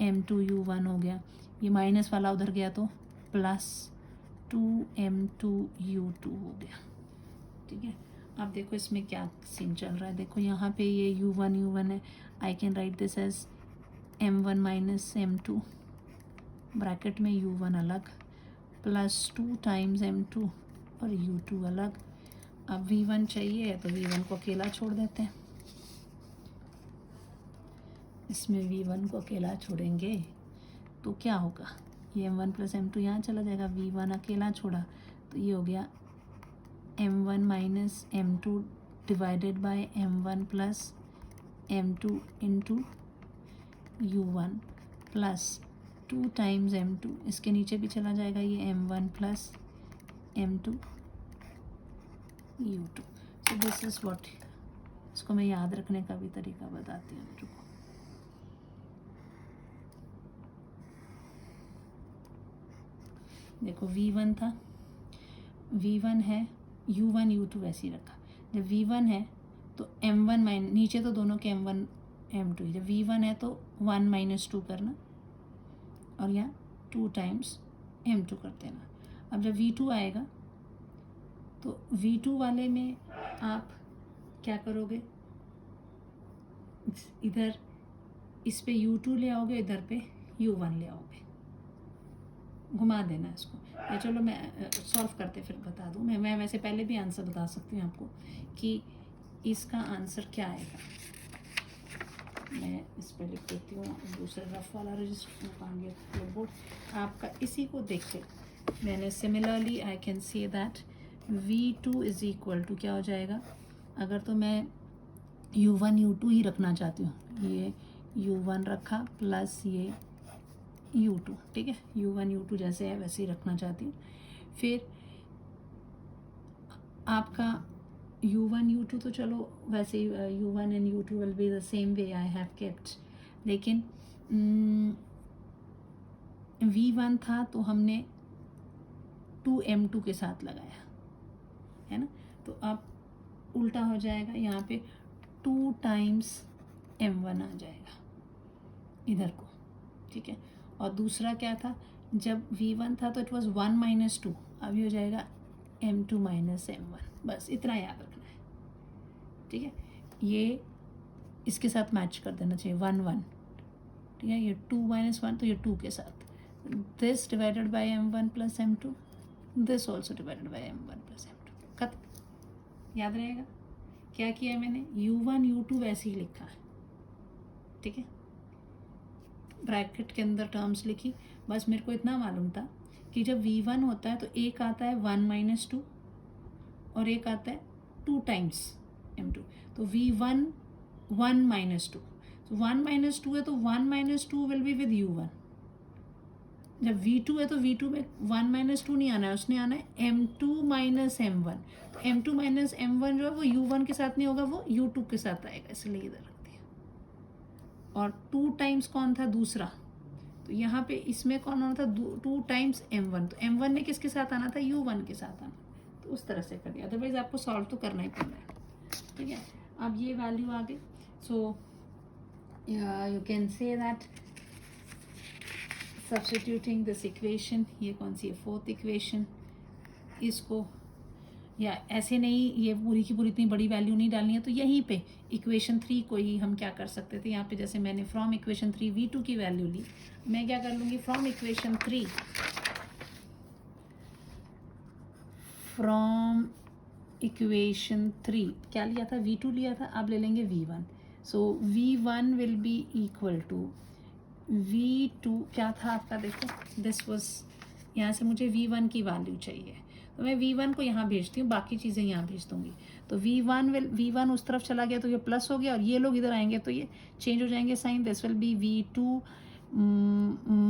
M2 U1 हो गया, ये माइनस वाला उधर गया तो प्लस 2 M2 U2 हो गया, ठीक है। अब देखो इसमें क्या सीन चल रहा है, देखो यहाँ पे ये U1 है, I can write this as M1 minus M2 bracket में U1 अलग प्लस 2 टाइम्स M2 और U2 अलग। अब V1 चाहिए तो V1 को अकेला छोड़ देते हैं, इसमें V1 को अकेला छोड़ेंगे तो क्या होगा, ये M1 प्लस M2 यहाँ चला जाएगा, V1 अकेला छोड़ा तो ये हो गया M1 minus M2 divided by M1 plus M2 into U1 plus 2 times M2, इसके नीचे भी चला जाएगा ये M1 plus M2 U2। So this is what, इसको मैं याद रखने का भी तरीका बताती हूँ। रुको, देखो V1 था, V1 है, U1 U2 वैसे ही रखा। जब V1 है तो M1 माइनस, नीचे तो दोनों के M1 M2, जब V1 है तो 1 माइनस 2 करना और यहाँ 2 टाइम्स M2 कर देना। अब जब V2 आएगा तो V2 वाले में आप क्या करोगे, इधर इस पे U2 ले आओगे, इधर पे U1 ले आओगे, घुमा देना इसको। या चलो मैं सॉल्व करते फिर बता दूँ, मैं वैसे पहले भी आंसर बता सकती हूँ आपको कि इसका आंसर क्या आएगा। मैं इस पर लिख देती हूँ, दूसरा रफ वाला रजिस्टर बोर्ड आपका, इसी को देख के मैंने similarly I can say that V2 is equal to क्या हो जाएगा, अगर तो मैं U1 U2 ही रखना चाहती हूँ, ये U1 रखा प्लस ये U2, ठीक है, U1 U2 जैसे है वैसे ही रखना चाहती हूँ। फिर आपका U1 U2 तो चलो वैसे ही U1 and U2 will be the same way I have kept, लेकिन V1 था तो हमने 2 M2 के साथ लगाया, है ना, तो अब उल्टा हो जाएगा, यहाँ पे 2 टाइम्स M1 आ जाएगा इधर को, ठीक है। और दूसरा क्या था, जब V1 था तो इट वाज 1 माइनस 2, अभी हो जाएगा M2 माइनस M1, बस इतना याद रखना है, ठीक है। ये इसके साथ मैच कर देना चाहिए 1 1, ठीक है, ये 2 माइनस 1 तो ये 2 के साथ, this divided by M1 plus M2, this also divided by M1 plus M2, खत्म। याद रहेगा क्या किया है मैंने, U1 U2 वैसे ही लिखा है, ठीक है, ब्रैकेट के अंदर टर्म्स लिखी। बस मेरे को इतना मालूम था कि जब V1 होता है तो एक आता है 1 माइनस 2 और एक आता है 2 टाइम्स M2, तो V1 1 माइनस 2, तो 1 माइनस 2 है तो 1 minus 2 will be with U1, जब V2 है तो V2 में 1 माइनस 2 नहीं आना है, उसने आना है M2 माइनस M1। तो M2 माइनस M1 जो है वो U1 के साथ नहीं होगा, वो U2 के साथ आएगा, इसलिए इधर रख दिया। और 2 टाइम्स कौन था, दूसरा, तो यहाँ पे इसमें कौन आना था, 2 टाइम्स M1, तो M1 ने किसके साथ आना था, U1 के साथ आना, तो उस तरह से कर दिया। अदरवाइज आपको सॉल्व तो करना ही पड़ना है, ठीक है। अब ये वैल्यू आ गई, सो you can say that substituting this equation, ये कौन सी है, 4th इक्वेशन, इसको या ऐसे नहीं, ये पूरी की पूरी इतनी बड़ी वैल्यू नहीं डालनी है, तो यहीं पे इक्वेशन 3 को ही हम क्या कर सकते थे, यहाँ पे जैसे मैंने फ्रॉम इक्वेशन 3 V2 की वैल्यू ली, मैं क्या कर लूँगी, फ्रॉम इक्वेशन 3 क्या लिया था, V2 लिया था, अब ले लेंगे V1। So V1 will be equal to V2, क्या था आपका, देखो दिस वाज, यहाँ से मुझे V1 की वैल्यू चाहिए, तो मैं V1 को यहाँ भेजती हूँ, बाकी चीज़ें यहाँ भेज दूँगी। तो V1 उस तरफ चला गया तो ये प्लस हो गया, और ये लोग इधर आएंगे तो ये चेंज हो जाएंगे sign, this will be V2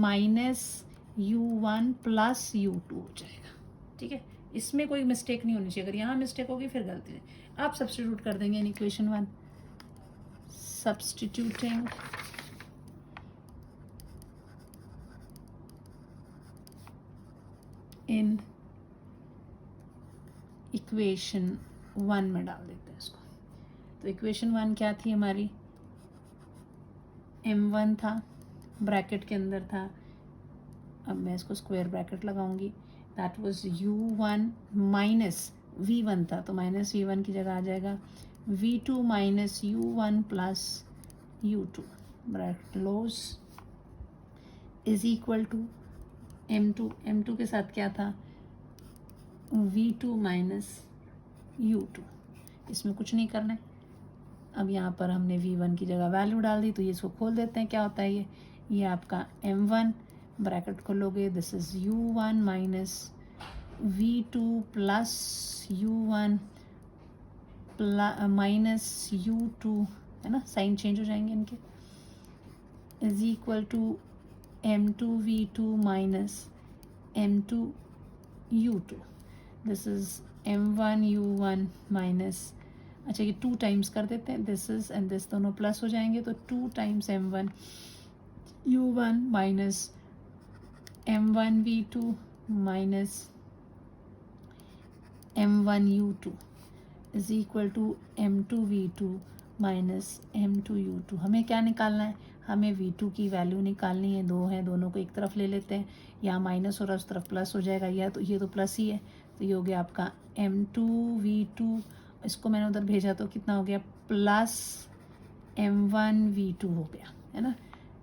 minus U1 plus U2 हो जाएगा, ठीक है। इसमें कोई मिस्टेक नहीं होनी चाहिए, अगर यहाँ मिस्टेक होगी फिर गलती है। आप सब्स्टिट्यूट कर देंगे in equation 1, substituting in equation 1 में डाल देते हैं इसको। तो इक्वेशन 1 क्या थी हमारी, M1 था, ब्रैकेट के अंदर था, अब मैं इसको स्क्वायर ब्रैकेट लगाऊंगी, that was U1 minus V1 था, तो माइनस V1 की जगह आ जाएगा V2 minus U1 plus U2, bracket close, is equal to M2 के साथ क्या था, V2 माइनस U2, इसमें कुछ नहीं करना है। अब यहाँ पर हमने V1 की जगह वैल्यू डाल दी, तो ये इसको खोल देते हैं, क्या होता है ये आपका M1, ब्रैकेट खोलोगे, this is U1 minus V2 plus U1 minus U2, है ना, साइन चेंज हो जाएंगे इनके, is equal to M2 V2 minus M2 U2, this is M1 U1 minus, अच्छा ये 2 टाइम्स कर देते हैं, दिस इज एंड दिस दोनों प्लस हो जाएंगे, तो 2 times M1 U1 minus M1 V2 minus M1 U2 is equal to M2 V2 minus M2 U2। हमें क्या निकालना है, हमें V2 की वैल्यू निकालनी है, 2 है, दोनों को एक तरफ ले लेते हैं, यहाँ माइनस हो रहा है उस तरफ प्लस हो जाएगा, ये तो प्लस ही है, तो ये हो गया आपका M2 V2, इसको मैंने उधर भेजा तो कितना हो गया, प्लस M1 V2 हो गया, है ना।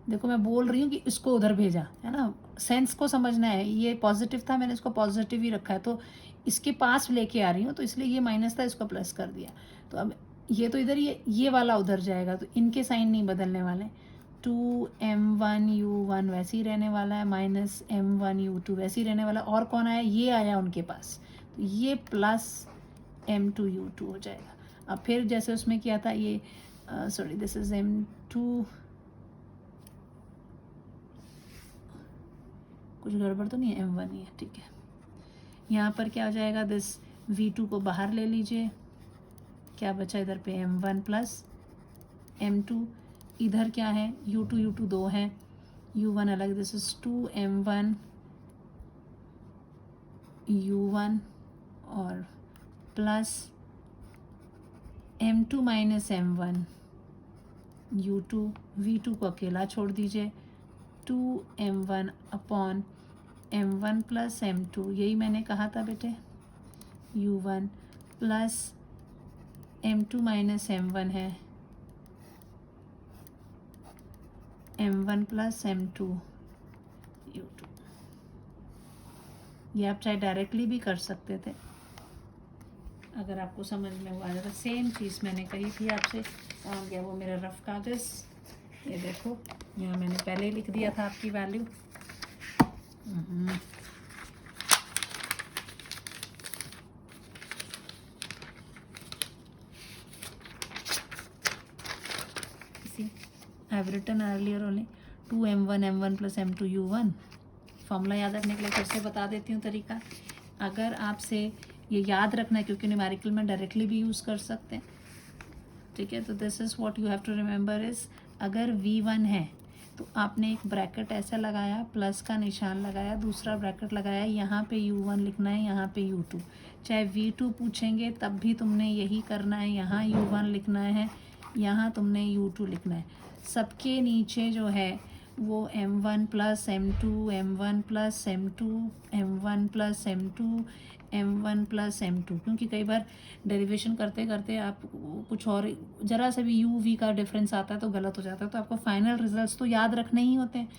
देखो मैं बोल रही हूँ कि इसको उधर भेजा, है ना, सेंस को समझना है, ये पॉजिटिव था, मैंने इसको पॉजिटिव ही रखा है, तो इसके पास लेके आ रही हूँ, तो इसलिए ये माइनस था, इसको प्लस कर दिया, तो अब ये तो इधर, ये वाला उधर जाएगा, तो इनके साइन नहीं बदलने वाले, 2M1 U1 वैसे ही रहने वाला है, माइनस M1 U2 वैसे ही रहने वाला, और कौन आया, ये आया उनके पास, तो ये प्लस M2 U2 हो जाएगा। अब फिर जैसे उसमें किया था, ये सॉरी दिस इज M2, कुछ गड़बड़ तो नहीं है, M1 ही है, ठीक है। यहाँ पर क्या हो जाएगा, दिस V2 को बाहर ले लीजिए, क्या बचा इधर पे, M1 प्लस M2, इधर क्या है, U2 2 है, U1 अलग, दिस इज 2M1 U1 और plus M2 minus M1 U2, V2 को अकेला छोड़ दीजिए, 2M1 upon M1 plus M2, यही मैंने कहा था बेटे, U1 plus M2 minus M1 है M1 प्लस M2 U2। ये आप चाहे डायरेक्टली भी कर सकते थे, अगर आपको समझ में हुआ जाता। सेम चीज़ मैंने कही थी आपसे, आ गया वो मेरा रफ कागज़, ये देखो यहाँ मैंने पहले ही लिख दिया था आपकी value. See, I have written earlier only 2M1 M1 plus M2 U1 formula याद रखने के लिए फिर से बता देती हूँ तरीका। अगर आपसे ये याद रखना है, क्योंकि न्यूमेरिकल में डायरेक्टली भी यूज़ कर सकते हैं, ठीक है। तो this is what you have to remember is, अगर V1 है तो आपने एक ब्रैकेट ऐसा लगाया, प्लस का निशान लगाया, दूसरा ब्रैकेट लगाया, यहाँ पे U1 लिखना है, यहाँ पे U2। चाहे V2 पूछेंगे तब भी तुमने यही करना है, यहाँ U1 लिखना है, यहाँ तुमने U2 लिखना है। सबके नीचे जो है वो M1 plus M2, M1 plus M2, M1 plus M2, M1 plus M2, क्योंकि कई बार डेरिवेशन करते करते आप कुछ और ज़रा सा भी U V का डिफरेंस आता है तो गलत हो जाता है। तो आपको फाइनल रिजल्ट्स तो याद रखने ही होते हैं।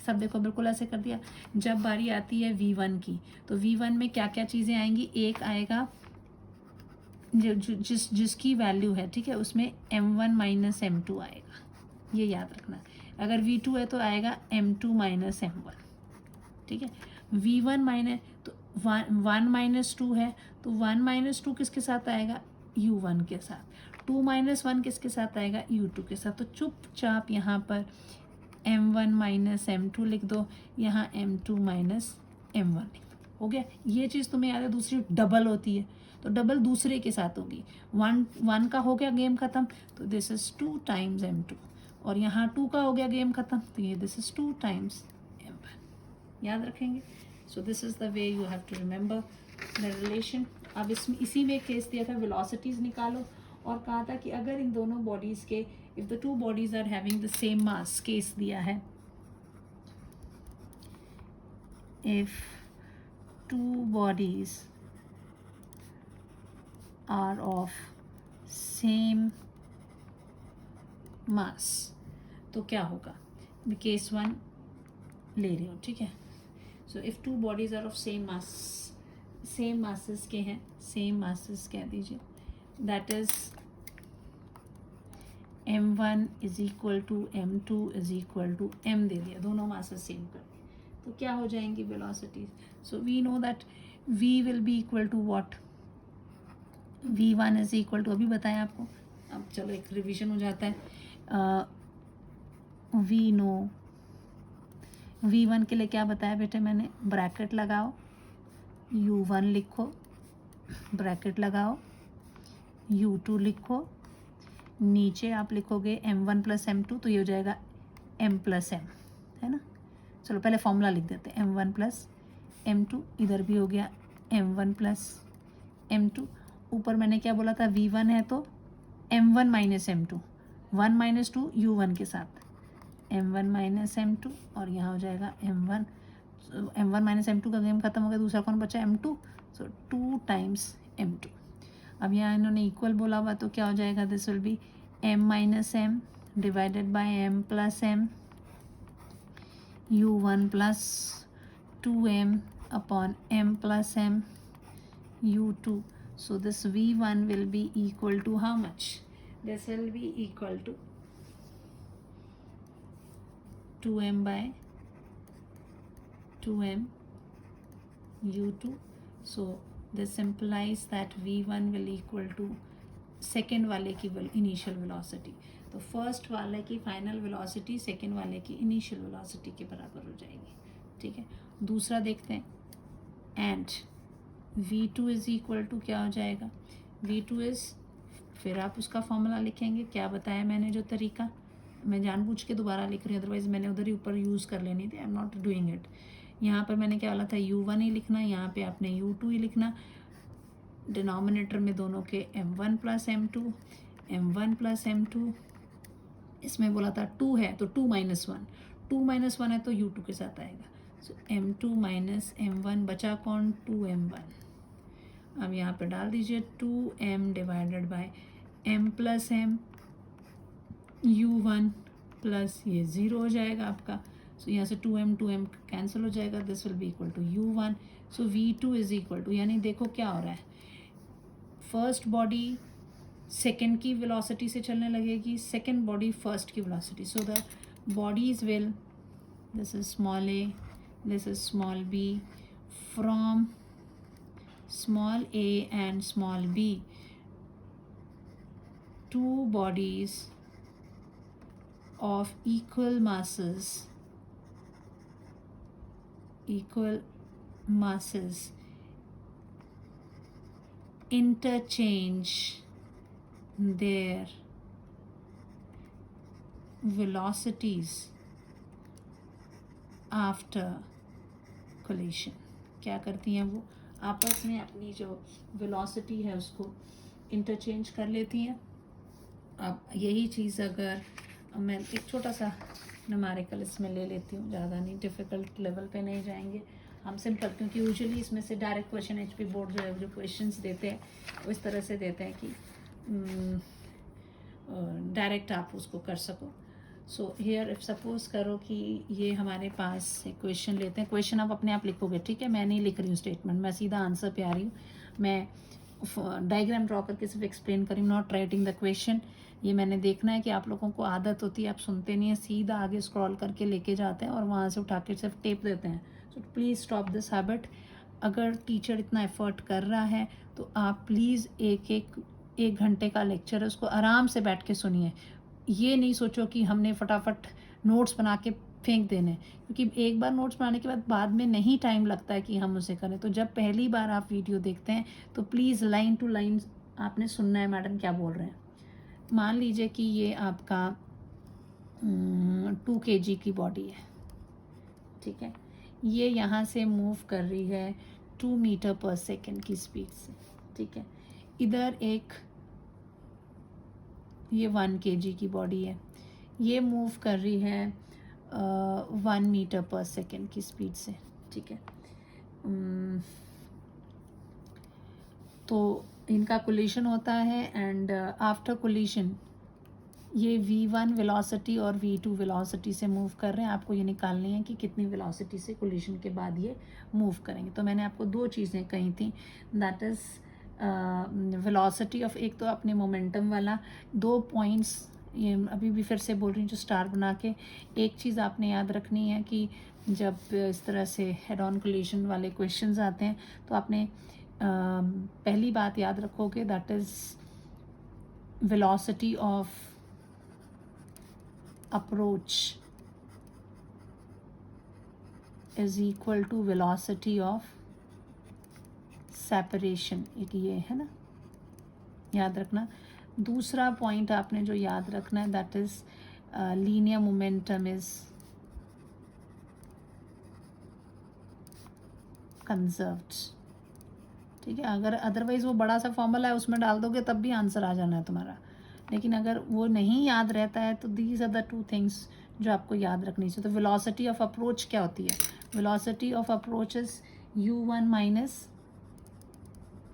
सब देखो बिल्कुल ऐसे कर दिया। जब बारी आती है V1 की, तो V1 में क्या क्या चीज़ें आएंगी, एक आएगा जिसकी वैल्यू है, ठीक है, उसमें M1 माइनस M2 आएगा, ये याद रखना। अगर V2 है तो आएगा M2 माइनस M1, ठीक है। V1 माइनस तो 1 माइनस 2 है, तो 1 माइनस 2 किसके साथ आएगा, U1 के साथ। 2 माइनस 1 किसके साथ आएगा, U2 के साथ। तो चुपचाप यहाँ पर M1 माइनस M2 लिख दो, यहाँ M2 माइनस M1 लिख दो, हो गया। ये चीज़ तुम्हें याद है। दूसरी डबल होती है, तो डबल दूसरे के साथ होगी। 1 का हो गया गेम ख़त्म, तो दिस इज़ 2 टाइम्स M2, और यहाँ 2 का हो गया गेम ख़त्म, तो ये दिस इज़ 2 टाइम्स M1, याद रखेंगे। So this is the way you have to remember the relation. अब इसमें इसी में केस दिया था वेलोसिटीज़ निकालो, और कहा था कि अगर इन दोनों बॉडीज़ के, if the two bodies are having the same mass, case दिया है, if two bodies are of same mass, तो क्या होगा। मैं केस 1 ले रही हूँ, ठीक है। So if two bodies are of same mass, same masses के हैं, सेम मासेस कह दीजिए, that is M1 is equal to M2 is equal to M दे दिया, दोनों मासेस सेम कर दिए, तो क्या हो जाएंगी velocities. So we know that V will be equal to what, V1 is equal to, अभी बताया आपको, अब चलो एक रिवीजन हो जाता है। वी नो V1 के लिए क्या बताया बेटे मैंने, ब्रैकेट लगाओ, U1 लिखो, ब्रैकेट लगाओ, U2 लिखो, नीचे आप लिखोगे M1 प्लस M2, तो ये हो जाएगा M प्लस M, है ना। चलो पहले फॉर्मूला लिख देते हैं, M1 प्लस M2, इधर भी हो गया M1 प्लस M2। ऊपर मैंने क्या बोला था, V1 है तो M1 minus M2, 1 minus 2 U1 के साथ, M1 माइनस M2, और यहाँ हो जाएगा M1 माइनस M2 का गेम खत्म हो गया, दूसरा कौन बचा, M2, सो 2 टाइम्स M2। अब यहाँ इन्होंने इक्वल बोला हुआ, तो क्या हो जाएगा, this will B M minus M divided by M plus M, U1 plus 2M upon M plus M U2। So this V1 will be equal to how much? This will be equal to 2M by 2M U2. So this implies that V1 will equal to second वाले की initial velocity, तो first वाले की final velocity second वाले की initial velocity के बराबर हो जाएगी, ठीक है। दूसरा देखते हैं, and V2 is equal to क्या हो जाएगा, V2 इज़, फिर आप उसका फॉर्मूला लिखेंगे, क्या बताया मैंने जो तरीका, मैं जानबूझ के दोबारा लिख रही हूँ, अदरवाइज़ मैंने उधर ही ऊपर यूज़ कर लेनी थी, I am not doing it. यहाँ पर मैंने क्या बोला था, U1 ही लिखना, यहाँ पे आपने U2 ही लिखना, डिनोमिनेटर में दोनों के M1 plus M2, M1 plus M2, इसमें बोला था 2 है तो 2 माइनस 1, 2 माइनस 1 है तो U2 के साथ आएगा, सो M2 माइनस M1, बचा कौन, 2M1। अब यहाँ पे डाल दीजिए 2M divided by M plus M, U1 plus ये 0 हो जाएगा आपका, सो यहाँ से 2M कैंसिल हो जाएगा, this will be equal to U1। So V2 is equal to, यानी देखो क्या हो रहा है, फर्स्ट बॉडी सेकेंड की वेलोसिटी से चलने लगेगी, सेकेंड बॉडी फर्स्ट की velocity, so the bodies will, this is small a, this is small b, from small a and small b, two bodies of equal masses equal masses interchange their velocities after collision. क्या करती हैं वो? आपस में अपनी जो velocity है उसको इंटरचेंज कर लेती हैं. अब यही चीज़ अगर मैं एक छोटा सा न्यूमेरिकल इसमें ले लेती हूँ, ज़्यादा नहीं, डिफ़िकल्ट लेवल पे नहीं जाएंगे हम, सिंपल, क्योंकि यूजुअली इसमें से डायरेक्ट क्वेश्चन एचपी बोर्ड जो है जो क्वेश्चंस देते हैं वो इस तरह से देते हैं कि डायरेक्ट आप उसको कर सको. सो हियर इफ सपोज करो कि ये हमारे पास एक क्वेश्चन लेते हैं. क्वेश्चन आप अपने आप लिखोगे, ठीक है, मैं नहीं लिख रही हूँ स्टेटमेंट, मैं सीधा आंसर पे आ रही हूँ. मैं डायग्राम ड्रॉ करके सिर्फ एक्सप्लेन करी, नॉट राइटिंग द क्वेश्चन. ये मैंने देखना है कि आप लोगों को आदत होती है, आप सुनते नहीं है, सीधा आगे स्क्रॉल करके लेके जाते हैं और वहाँ से उठा के सिर्फ टेप देते हैं. So please stop this habit. अगर टीचर इतना एफर्ट कर रहा है तो आप प्लीज़ एक घंटे का लेक्चर है उसको आराम से बैठ के सुनिए. ये नहीं सोचो कि हमने फटाफट नोट्स बना के फेंक देने, क्योंकि एक बार नोट्स बनाने के बाद में नहीं टाइम लगता है कि हम उसे करें. तो जब पहली बार आप वीडियो देखते हैं तो प्लीज़ लाइन टू लाइन आपने सुनना है मैडम क्या बोल रहे हैं. मान लीजिए कि ये आपका 2 kg की बॉडी है, ठीक है, ये यहाँ से मूव कर रही है 2 मीटर पर सेकेंड की स्पीड से, ठीक है. इधर एक ये 1 kg की बॉडी है, ये मूव कर रही है 1 मीटर पर सेकेंड की स्पीड से, ठीक है. तो इनका कोलिशन होता है एंड आफ्टर कोलिशन ये v1 वेलोसिटी और v2 वेलोसिटी से मूव कर रहे हैं. आपको ये निकालनी है कि कितनी वेलोसिटी से कोलिशन के बाद ये मूव करेंगे. तो मैंने आपको दो चीज़ें कही थी, दैट इज़ वेलोसिटी ऑफ, एक तो अपने मोमेंटम वाला, 2 पॉइंट्स ये अभी भी फिर से बोल रही हूँ जो स्टार बना के. एक चीज़ आपने याद रखनी है कि जब इस तरह से हेड ऑन कोलिशन वाले क्वेश्चंस आते हैं तो आपने पहली बात याद रखोगे, that is velocity of approach is equal to velocity of separation. एक ये है ना, याद रखना. दूसरा पॉइंट आपने जो याद रखना है, that is linear momentum is conserved, ठीक है. अगर अदरवाइज वो बड़ा सा फॉर्मूला है उसमें डाल दोगे तब भी आंसर आ जाना है तुम्हारा, लेकिन अगर वो नहीं याद रहता है तो दीज आर द 2 थिंग्स जो आपको याद रखनी चाहिए. तो वेलोसिटी ऑफ अप्रोच क्या होती है? Velocity of approach is u1 minus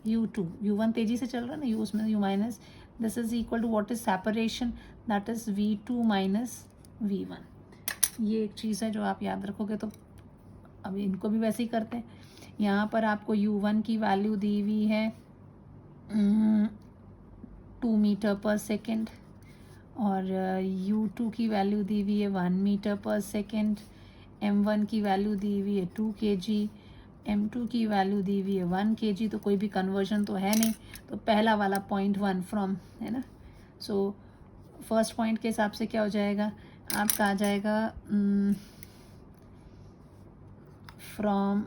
u2. u1 तेजी से चल रहा है ना, u उसमें u minus, this is equal to what is separation, that is v2 minus v1. ये एक चीज़ है जो आप याद रखोगे. तो अब इनको भी वैसे ही करते हैं. यहाँ पर आपको u1 की वैल्यू दी हुई है 2 मीटर पर सेकेंड और u2 की वैल्यू दी हुई है 1 मीटर पर सेकेंड. m1 की वैल्यू दी हुई है 2 kg, m2 की वैल्यू दी हुई है 1 kg. तो कोई भी कन्वर्जन तो है नहीं, तो पहला वाला 0.1 फ्रॉम, है ना. सो फर्स्ट पॉइंट के हिसाब से क्या हो जाएगा आपका, आ जाएगा फ्रॉम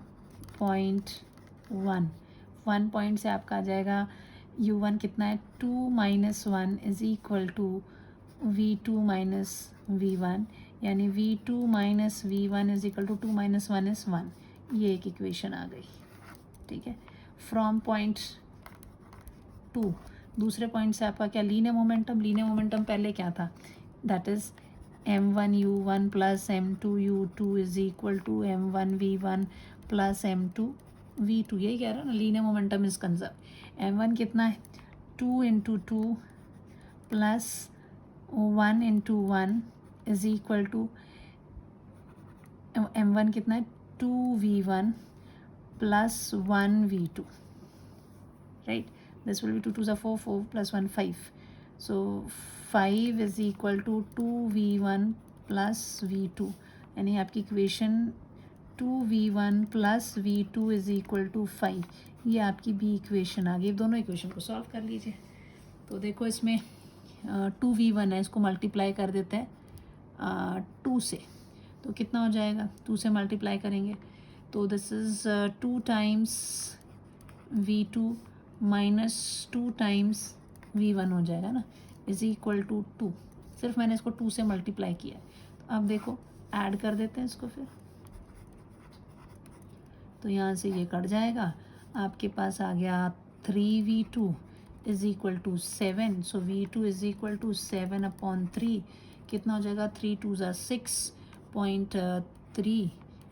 0.1, 1 पॉइंट से आपका आ जाएगा u1 कितना है 2 minus 1 is equal to v2 minus v1, यानी v2 minus v1 is equal to 2 minus 1 is 1. ये एक इक्वेशन आ गई, ठीक है. फ्रॉम 0.2 दूसरे पॉइंट से आपका क्या, लीनियर मोमेंटम. लीनियर मोमेंटम पहले क्या था, that is m1 u1 plus m2 u2 is equal to m1 v1 plus m2 v2. यही कह रहा है ना, linear momentum is conserve. m1 कितना है 2 into 2 plus 1 into 1 is equal to m1 कितना है 2v1 plus 1v2, right. This will be 2 2 ज़ा 4, 4 plus 1 5. So 5 is equal to 2v1 plus v2, यानी आपकी equation 2v1 plus v2 is equal to 5. ये आपकी B equation आ गई. दोनों equation को सॉल्व कर लीजिए. तो देखो इसमें 2v1 है, इसको मल्टीप्लाई कर देते हैं 2 से, तो कितना हो जाएगा, 2 से मल्टीप्लाई करेंगे तो this is 2 times V2 minus 2 times V1 हो जाएगा ना, इज़ इक्वल टू 2। सिर्फ मैंने इसको 2 से मल्टीप्लाई किया है। तो अब देखो ऐड कर देते हैं इसको फिर, तो यहाँ से ये कट जाएगा, आपके पास आ गया 3V2 is equal to 7। So V2 is equal to 7/3। कितना हो जाएगा, 3 2 ज़ा 6.3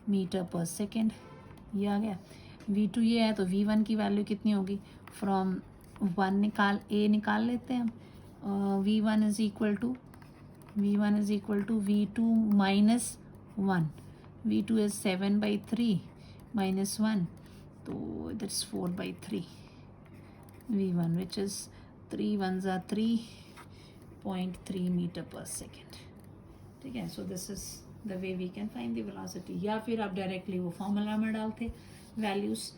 मीटर पर सेकेंड। ये आ गया। V2 ये है, तो V1 की वैल्यू कितनी होगी, फ्रॉम 1 निकाल लेते हैं हम। V1 is equal to V2 minus 1। V2 is 7/3 minus 1, so that's 4/3 V1, which is 3 1s are 3.3 meter per second. ठीक है, so this is the way we can find the velocity। या फिर आप डायरेक्टली वो फॉर्मूला में डालते values,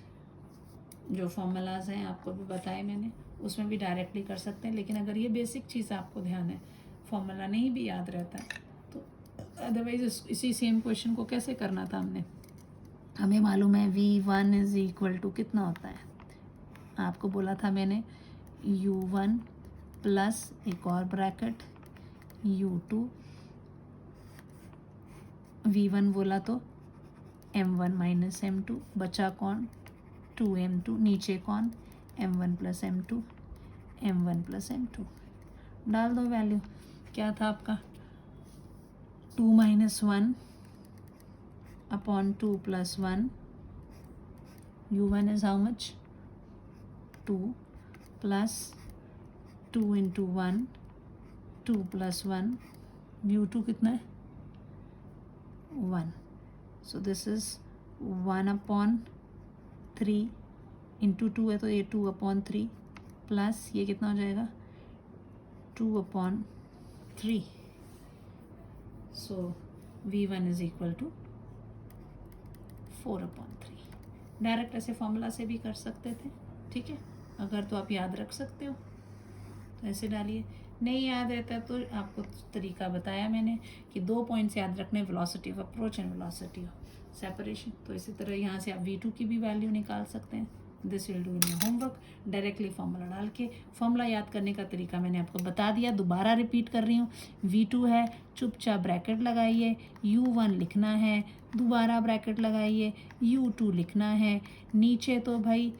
जो formulas हैं आपको भी बताए मैंने, उसमें भी डायरेक्टली कर सकते हैं। लेकिन अगर ये बेसिक चीज़ आपको ध्यान है, फॉर्मूला नहीं भी याद रहता है, तो अदरवाइज इसी सेम क्वेश्चन को कैसे करना था हमने, हमें मालूम है V1 इज़ इक्वल टू कितना होता है, आपको बोला था मैंने U1 प्लस एक और ब्रैकेट U2, V1 बोला तो M1 माइनस M2, बचा कौन 2M2, नीचे कौन M1 plus M2, M1 plus M2। डाल दो वैल्यू, क्या था आपका 2 minus 1 upon 2 plus 1, U1 is how much 2 plus 2 into 1, 2 plus 1, U2 कितना है 1। so this is 1/3 into 2 है, तो ये 2/3 प्लस ये कितना हो जाएगा 2/3। so V1 is equal to 4/3। Direct ऐसे फॉर्मूला से भी कर सकते थे, ठीक है, अगर तो आप याद रख सकते हो तो ऐसे डालिए। नहीं याद रहता तो आपको तरीका बताया मैंने कि 2 पॉइंट्स याद रखने, velocity of approach and velocity of separation. तो इसी तरह यहाँ से आप V2 की भी वैल्यू निकाल सकते हैं। This will do in your homework. Directly formula डाल के, फॉर्मूला याद करने का तरीका मैंने आपको बता दिया, दोबारा रिपीट कर रही हूँ। V2 है, चुपचाप ब्रैकेट लगाइए, U1 लिखना है, दोबारा ब्रैकेट लगाइए, U2 लिखना है, नीचे तो भाई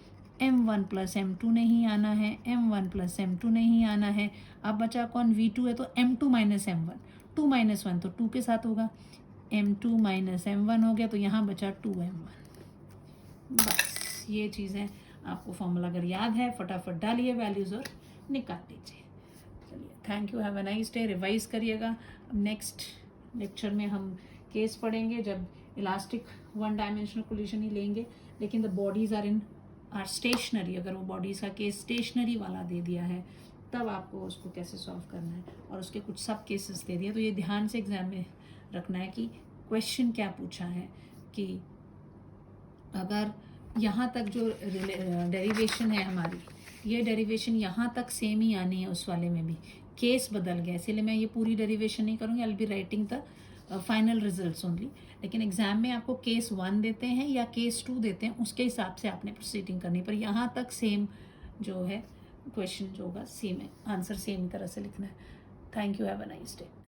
M1 प्लस M2 नहीं आना है, M1 प्लस M2 नहीं आना है। अब बचा कौन, V2 है तो M2 माइनस M1, 2 माइनस 1 तो 2 के साथ होगा, M2 माइनस M1 हो गया, तो यहाँ बचा 2M1। बस ये चीज़ें आपको फॉर्मूला अगर याद है फटाफट डालिए वैल्यूज़ और निकाल लीजिए। चलिए, thank you, have a nice day. Revise करिएगा। नेक्स्ट लेक्चर में हम केस पढ़ेंगे, जब इलास्टिक 1 डायमेंशनल कोलिजन ही लेंगे, लेकिन द बॉडीज़ आर स्टेशनरी। अगर वो बॉडीज़ का केस स्टेशनरी वाला दे दिया है, तब आपको उसको कैसे सॉल्व करना है, और उसके कुछ सब केसेस दे दिए। तो ये ध्यान से एग्जाम में रखना है कि क्वेश्चन क्या पूछा है, कि अगर यहाँ तक जो डेरिवेशन है हमारी, ये डेरिवेशन यहाँ तक सेम ही आनी है, उस वाले में भी केस बदल गया, इसीलिए मैं ये पूरी डेरिवेशन नहीं करूँगी। I will be writing the final results only. लेकिन एग्जाम में आपको केस 1 देते हैं या केस 2 देते हैं, उसके हिसाब से आपने प्रोसीडिंग करनी, पर यहाँ तक सेम जो है क्वेश्चन जो होगा सेम है, आंसर सेम तरह से लिखना है। Thank you, have a nice day.